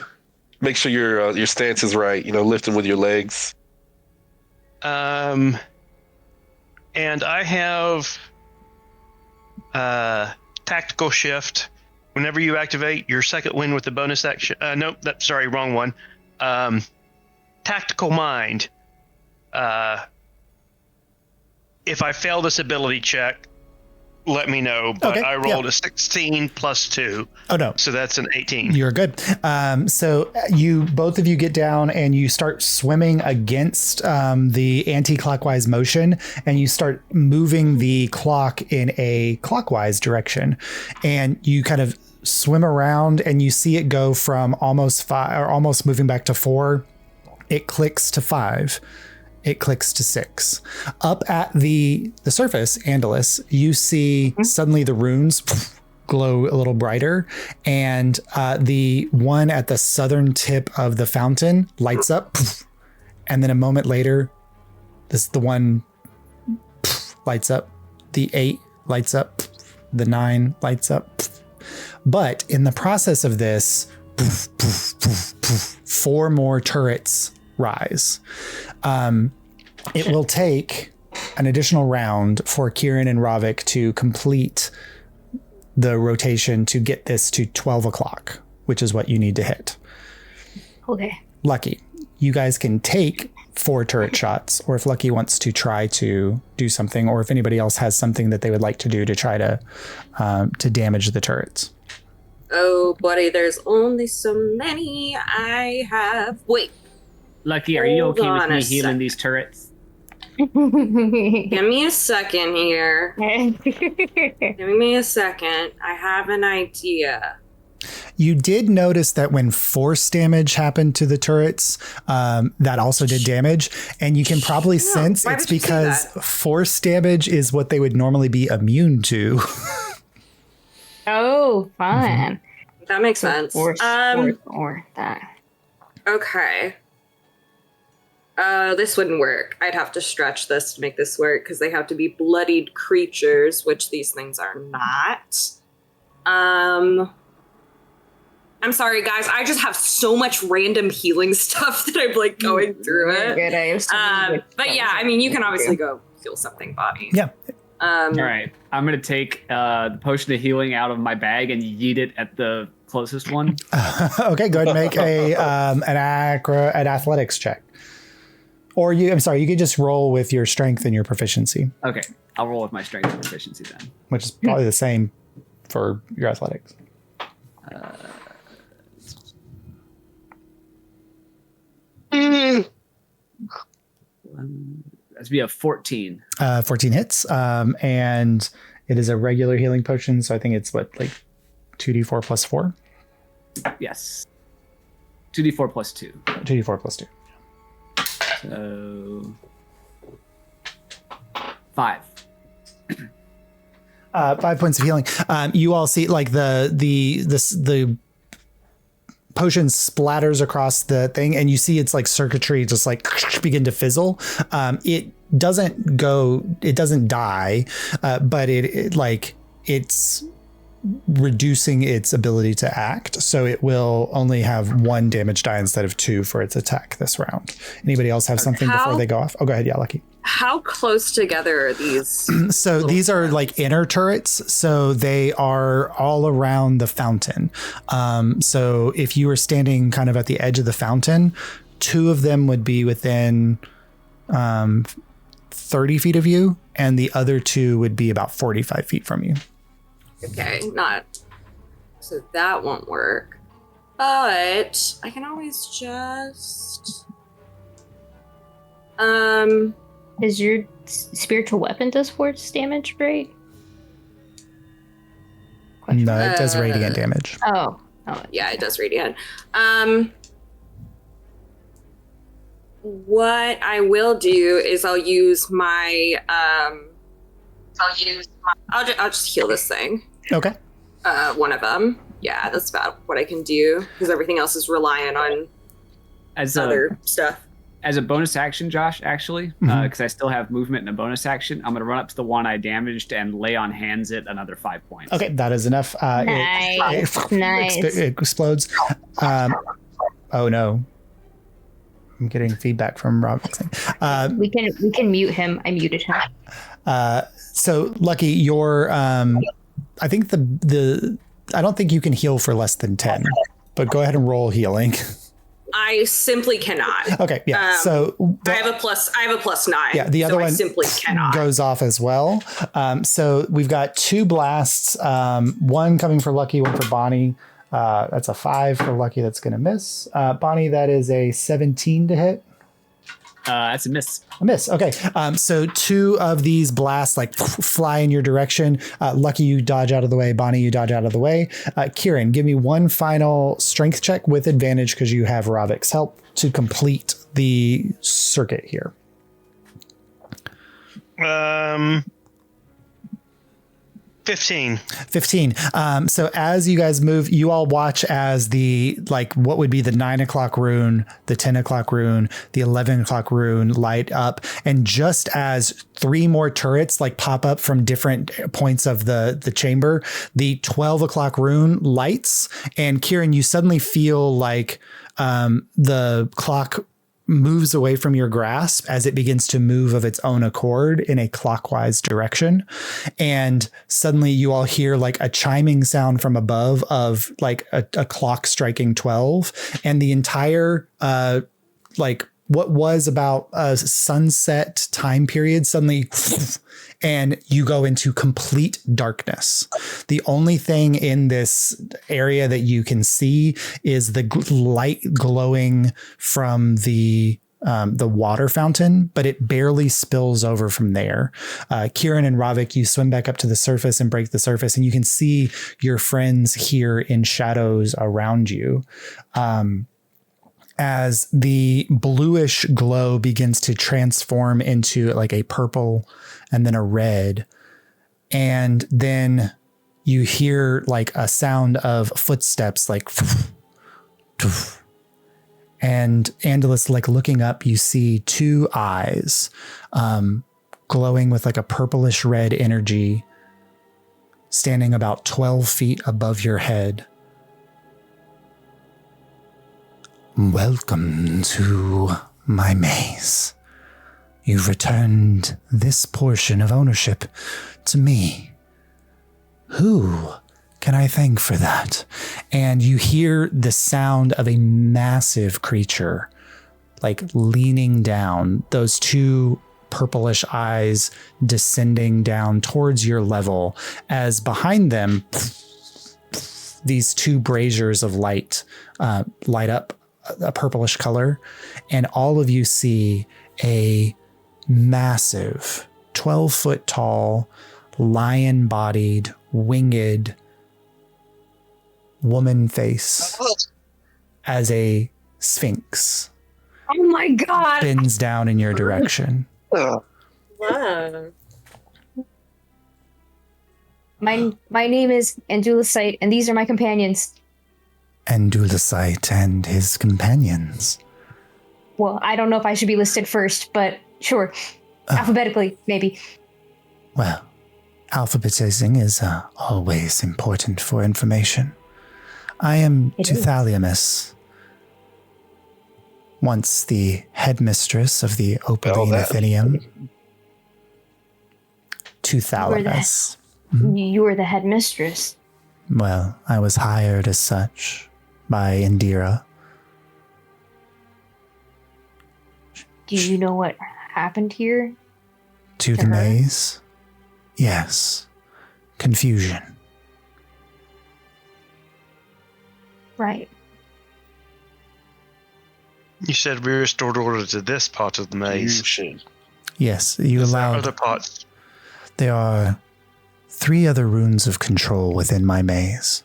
make sure your stance is right. Lifting with your legs. And I have tactical shift. Whenever you activate your second wind with the bonus action, wrong one. Tactical mind. If I fail this ability check, let me know. But Okay, I rolled a 16 plus 2, Oh no. so that's an 18. You're good. So both of you get down and you start swimming against the anti-clockwise motion, and you start moving the clock in a clockwise direction, and you kind of swim around and you see it go from almost 5 or almost moving back to 4. It clicks to 5. It clicks to 6. Up at the surface, Andalus, you see suddenly the runes glow a little brighter, and the one at the southern tip of the fountain lights up, and then a moment later, the one lights up, the 8 lights up, the 9 lights up. But in the process of this, 4 more turrets rise. It will take an additional round for Kieran and Ravik to complete the rotation to get this to 12 o'clock, which is what you need to hit. Okay. Lucky, you guys can take 4 turret shots, or if Lucky wants to try to do something, or if anybody else has something that they would like to do to try to damage the turrets. Oh, buddy, there's only so many I have. Wait, Lucky, are you Hold okay with on me a healing sec. these turrets? give me a second here. Give me a second. I have an idea. You did notice that when force damage happened to the turrets, that also did damage. And you can probably sense why it's would you say because that? force damage is what they would normally be immune to. Oh, fun. That makes sense. Or that. Okay. This wouldn't work. I'd have to stretch this to make this work because they have to be bloodied creatures, which these things are not. I'm sorry, guys. I just have so much random healing stuff that I'm like going through it. Good. I have so many good But yeah, stuff. I mean, you can obviously go heal something, Bobby. Yeah. All right, I'm gonna take the potion of healing out of my bag and yeet it at the closest one. Okay, go ahead and make an athletics check. Or you could just roll with your strength and your proficiency, Okay, I'll roll with my strength and proficiency then. which is probably the same for your athletics. That's be a 14. 14 hits, and it is a regular healing potion, so I think it's like 2d4 plus 4? Yes. 2d4 plus 2. 2d4 plus 2. So 5. 5 points of healing. You all see like the potion splatters across the thing, and you see it's like circuitry just like begin to fizzle. It doesn't die, but it's reducing its ability to act, so it will only have 1 damage die instead of 2 for its attack this round. Anybody else have something before they go off? Oh, go ahead. Yeah, Lucky. How close together are these? So these are like inner turrets. So they are all around the fountain. So if you were standing kind of at the edge of the fountain, 2 of them would be within 30 feet of you, and the other 2 would be about 45 feet from you. Okay, so that won't work. But I can always just Is your spiritual weapon does force damage, right? No, it does radiant damage. Oh. yeah, it does radiant. What I will do is I'll use my I'll just heal this thing. Okay. One of them. Yeah, that's about what I can do because everything else is reliant on other stuff. As a bonus action, Josh, actually, because I still have movement and a bonus action, I'm going to run up to the one I damaged and lay on hands it another 5 points. Okay, that is enough. Nice. Nice. It explodes. Oh no. I'm getting feedback from Rob. We can mute him. I muted him. So Lucky, your I think the I don't think you can heal for less than 10, but go ahead and roll healing. I simply cannot. Okay, yeah. So I have a plus 9. Yeah, the other so one I simply cannot. goes off as well. So we've got 2 blasts, one coming for Lucky, one for Bonnie. That's a 5 for Lucky. That's going to miss. Bonnie, that is a 17 to hit. That's a miss. A miss. Okay. So 2 of these blasts like fly in your direction. Lucky, you dodge out of the way. Bonnie, you dodge out of the way. Kieran, give me one final strength check with advantage because you have Ravik's help to complete the circuit here. 15. 15. 15. So as you guys move, you all watch as the, like, what would be the 9 o'clock rune, the 10 o'clock rune, the 11 o'clock rune light up. And just as 3 more turrets like pop up from different points of the chamber, the 12 o'clock rune lights. And Kieran, you suddenly feel like the clock moves away from your grasp as it begins to move of its own accord in a clockwise direction. And suddenly you all hear like a chiming sound from above of like a clock striking 12, and the entire, like what was about a sunset time period suddenly, and you go into complete darkness. The only thing in this area that you can see is the light glowing from the water fountain, but it barely spills over from there. Kieran and Ravik, you swim back up to the surface and break the surface, and you can see your friends here in shadows around you. As the bluish glow begins to transform into like a purple and then a red. And then you hear like a sound of footsteps, like, and Andalus, like looking up, you see 2 eyes, glowing with like a purplish red energy, standing about 12 feet above your head. Welcome to my maze. You've returned this portion of ownership to me. Who can I thank for that? And you hear the sound of a massive creature, like leaning down, those 2 purplish eyes descending down towards your level, as behind them, these 2 braziers of light light up a purplish color, and all of you see a massive 12-foot tall, lion-bodied, winged woman face as a sphinx Oh my god! bends down in your direction. Wow. My name is Andulusite, and these are my companions. Andulusite and his companions. Well, I don't know if I should be listed first, but sure. Alphabetically, maybe. Well, alphabetizing is always important for information. I am It is. Tuthaliamus, once the headmistress of the Opaline that. Athenium. Tuthalamus. You were the headmistress. Well, I was hired as such by Indira. Do you know what happened here? To the her? maze? Yes. Confusion. Right. You said we restored order to this part of the You maze. should. Yes, you Is there allowed. other parts? There are 3 other runes of control within my maze.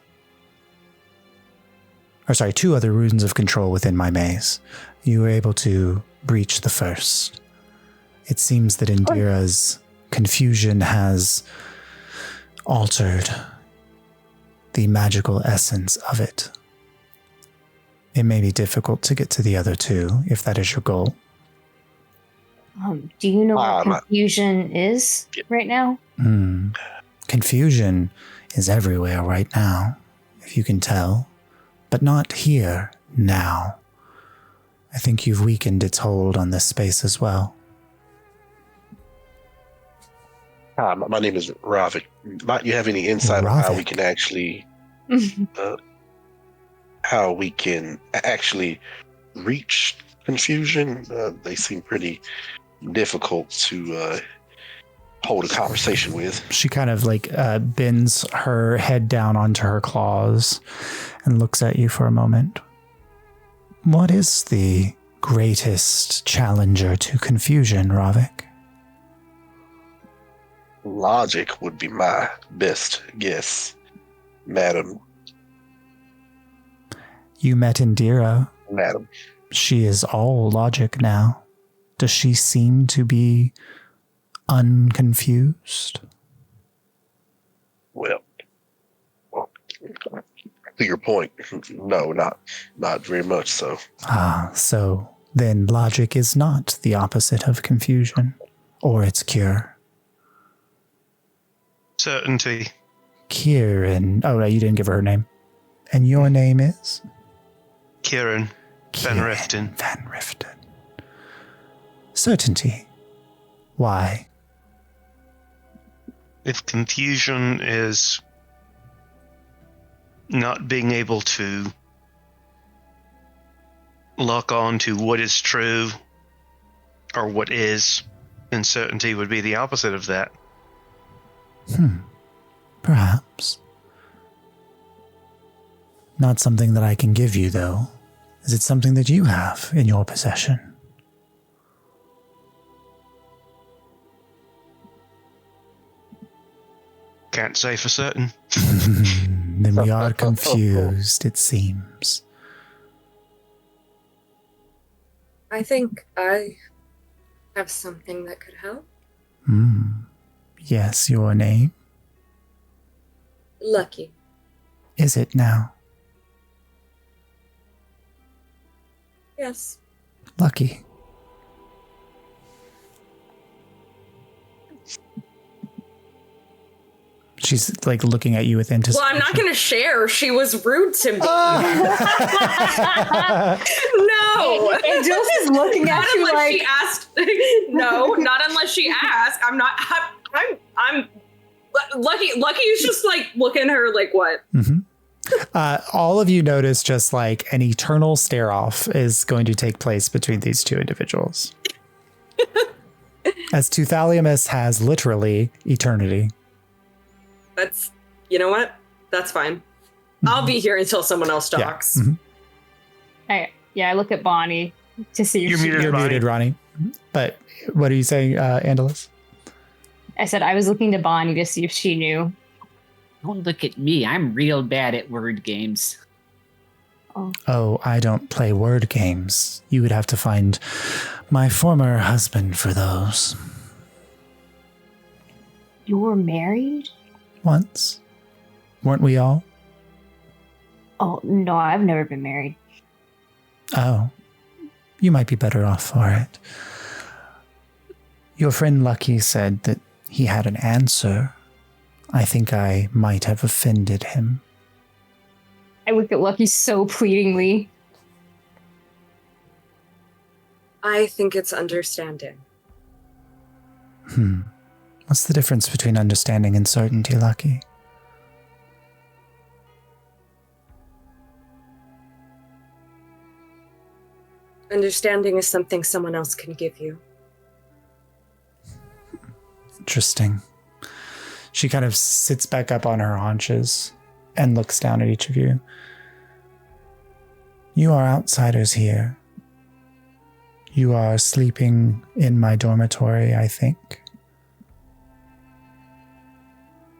Or sorry, 2 other runes of control within my maze. You were able to breach the first. It seems that Indira's confusion has altered the magical essence of it. It may be difficult to get to the other 2 if that is your goal. Do you know what my- confusion is right now? Confusion is everywhere right now, if you can tell, but not here now. I think you've weakened its hold on this space as well. Hi, my name is Ravik. Might you have any insight on how we Ravik. can actually, reach confusion? They seem pretty difficult to hold a conversation with. She kind of like bends her head down onto her claws and looks at you for a moment. What is the greatest challenger to confusion, Ravik? Logic would be my best guess, madam. You met Indira. Madam. She is all logic now. Does she seem to be unconfused? To your point, no, not very much so. Ah, so then logic is not the opposite of confusion or its cure. Certainty. Kieran. Oh, no, you didn't give her name. And your name is? Kieran Van Kieran Riften. Van Riften. Certainty. Why? If confusion is not being able to lock on to what is true or what is, then certainty would be the opposite of that. Perhaps. Not something that I can give you, though. Is it something that you have in your possession? Can't say for certain. Then we are confused, it seems. I think I have something that could help. Yes, your name? Lucky. Is it now? Yes. Lucky. She's like looking at you with anticipation. Well, I'm not going to share. She was rude to me. No. And Jules is looking Not at you unless like, she asked. No, not unless she asked. I'm not. I'm. Lucky is just like looking at her like what? All of you notice just like an eternal stare off is going to take place between these two individuals. As Tuthaliamus has literally eternity. That's, you know what? That's fine. I'll be here until someone else talks. I look at Bonnie to see if You're she muted. You're Ronnie. muted, Ronnie. But what are you saying, Andalus? I said I was looking to Bonnie to see if she knew. Don't look at me. I'm real bad at word games. Oh, I don't play word games. You would have to find my former husband for those. You were married? Once. Weren't we all? Oh, no, I've never been married. Oh. You might be better off for it. Your friend Lucky said that he had an answer. I think I might have offended him. I look at Lucky so pleadingly. I think it's understanding. What's the difference between understanding and certainty, Lucky? Understanding is something someone else can give you. Interesting. She kind of sits back up on her haunches and looks down at each of you. You are outsiders here. You are sleeping in my dormitory, I think.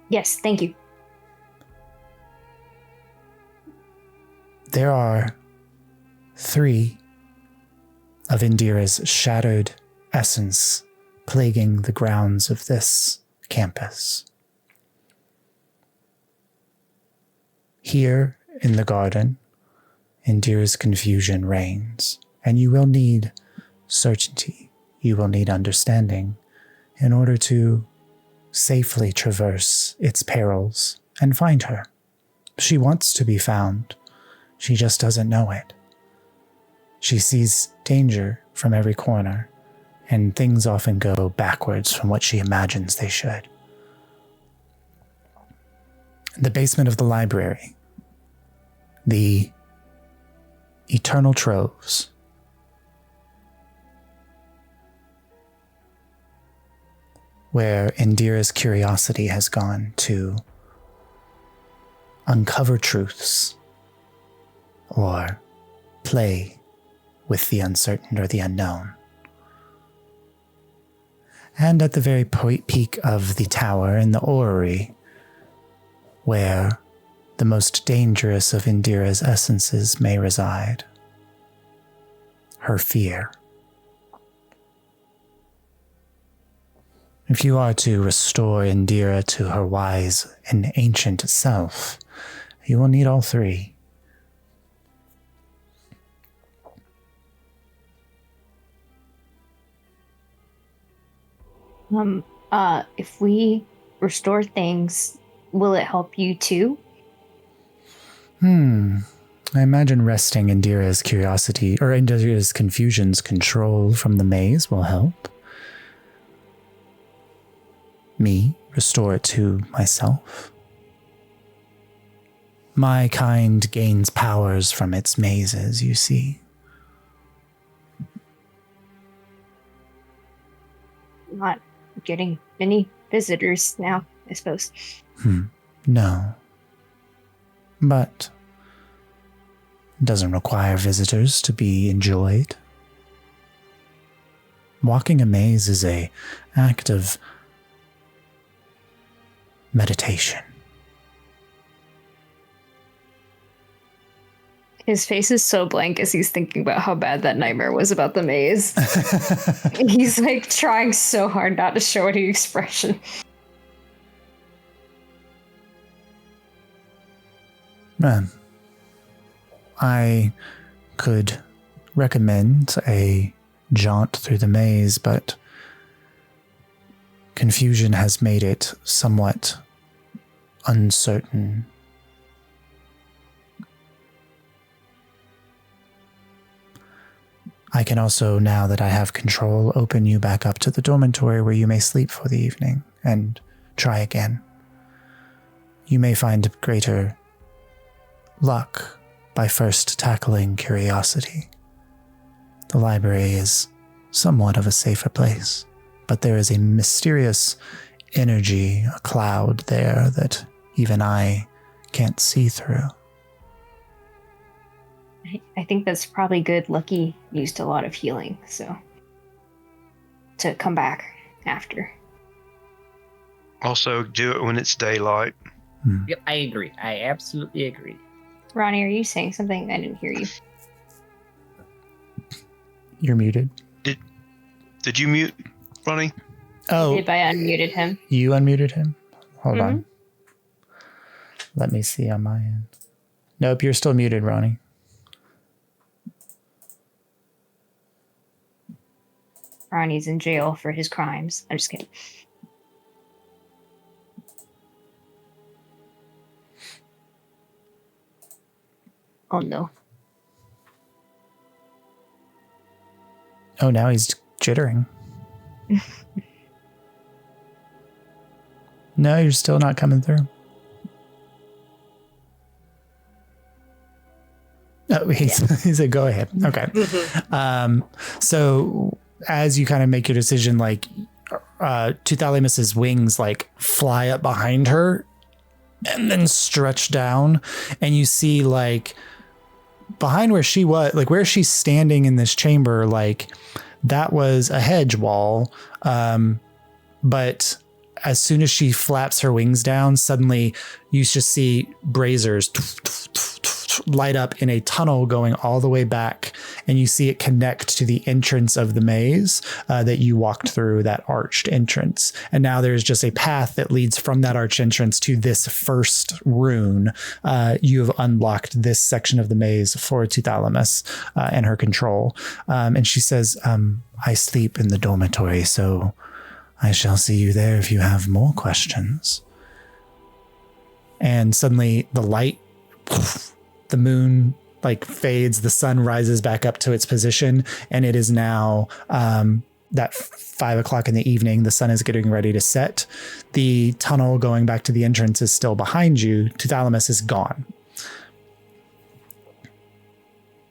Yes, thank you. There are 3 of Indira's shadowed essence plaguing the grounds of this campus. Here in the garden, Indira's confusion reigns, and you will need certainty. You will need understanding in order to safely traverse its perils and find her. She wants to be found. She just doesn't know it. She sees danger from every corner, and things often go backwards from what she imagines they should. In the basement of the library, the eternal troves, where Indira's curiosity has gone to uncover truths or play with the uncertain or the unknown. And at the very peak of the tower in the orrery, where the most dangerous of Indira's essences may reside, her fear. If you are to restore Indira to her wise and ancient self, You will need all three. If we restore things, will it help you too? I imagine resting Indira's curiosity, or Indira's confusion's control from the maze will help. Me restore it to myself. My kind gains powers from its mazes, you see. Not getting many visitors now, I suppose. No. But it doesn't require visitors to be enjoyed. Walking a maze is an act of meditation. His face is so blank as he's thinking about how bad that nightmare was about the maze. He's like trying so hard not to show any expression. I could recommend a jaunt through the maze, but confusion has made it somewhat uncertain. I can also, now that I have control, open you back up to the dormitory where you may sleep for the evening and try again. You may find greater luck by first tackling curiosity. The library is somewhat of a safer place, but there is a mysterious energy, a cloud there that even I can't see through. I think that's probably good. Lucky used a lot of healing, so to come back after. Also, do it when it's daylight. Yep, I agree. I absolutely agree. Ronnie, are you saying something? I didn't hear you. You're muted. Did you mute, Ronnie? Oh, If I unmuted him. you unmuted him? Hold on. Let me see on my end. Nope, you're still muted, Ronnie. Ronnie's in jail for his crimes. I'm just kidding. Oh no. Oh, now he's jittering. No, you're still not coming through. Oh, he said, go ahead. Okay. So as you kind of make your decision, like, Tuthalamus's wings like fly up behind her and then stretch down, and you see like behind where she was, like where she's standing in this chamber, like that was a hedge wall. But as soon as she flaps her wings down, suddenly you just see braziers light up in a tunnel going all the way back, and you see it connect to the entrance of the maze that you walked through, that arched entrance. And now there's just a path that leads from that arched entrance to this first rune. You have unlocked this section of the maze for Tuthalamus and her control. And she says, I sleep in the dormitory, so I shall see you there if you have more questions. And suddenly the light, the moon like fades, the sun rises back up to its position, and it is now that 5 o'clock in the evening. The sun is getting ready to set. The tunnel going back to the entrance is still behind you. Tuthalamus is gone.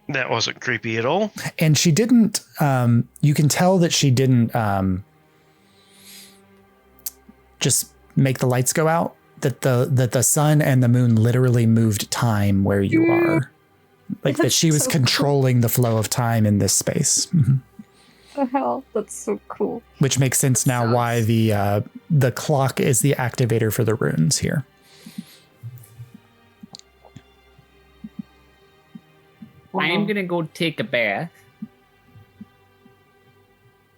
That wasn't creepy at all. And she didn't, you can tell that she didn't just make the lights go out, that the sun and the moon literally moved time where you are. Like that she was so controlling the flow of time in this space. Mm-hmm. The hell? That's so cool. Which makes sense now why the clock is the activator for the runes here. I am going to go take a bath.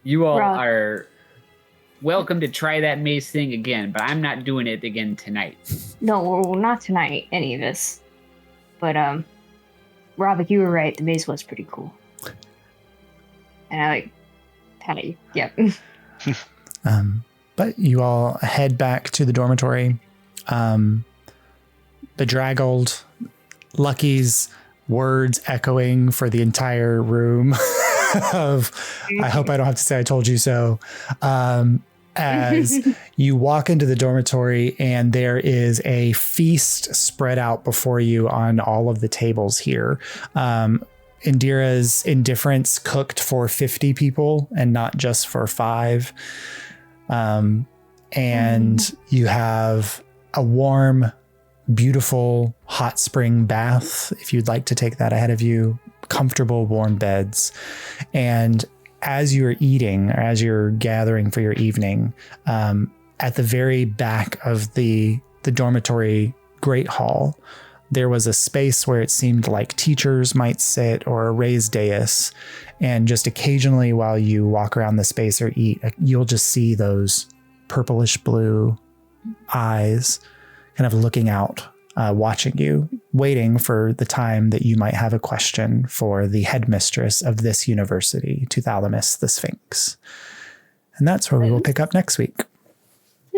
You all are welcome to try that maze thing again, but I'm not doing it again tonight. No, not tonight, any of us. But Robert, you were right. The maze was pretty cool. And I like Patty. Yep. But you all head back to the dormitory. Bedraggled, Lucky's words echoing for the entire room of, I hope I don't have to say I told you so. As you walk into the dormitory and there is a feast spread out before you on all of the tables here. Indira's Indifference cooked for 50 people and not just for 5. And you have a warm, beautiful hot spring bath if you'd like to take that ahead of you, comfortable warm beds. And as you're eating or as you're gathering for your evening, at the very back of the dormitory great hall, there was a space where it seemed like teachers might sit or a raised dais. And just occasionally while you walk around the space or eat, you'll just see those purplish blue eyes kind of looking out, watching you, waiting for the time that you might have a question for the headmistress of this university, Tuthalamus the Sphinx. And that's where we will pick up next week.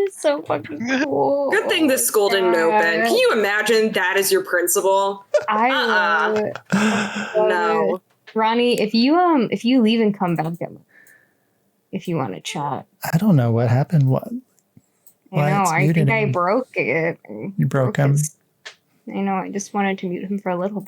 It's so fucking cool. Good thing the school didn't know, Ben. Can you imagine that as your principal? I love it. No. Ronnie, if you leave and come back, if you want to chat. I don't know what happened. What? I think I broke it. You broke him? I know. I just wanted to mute him for a little bit.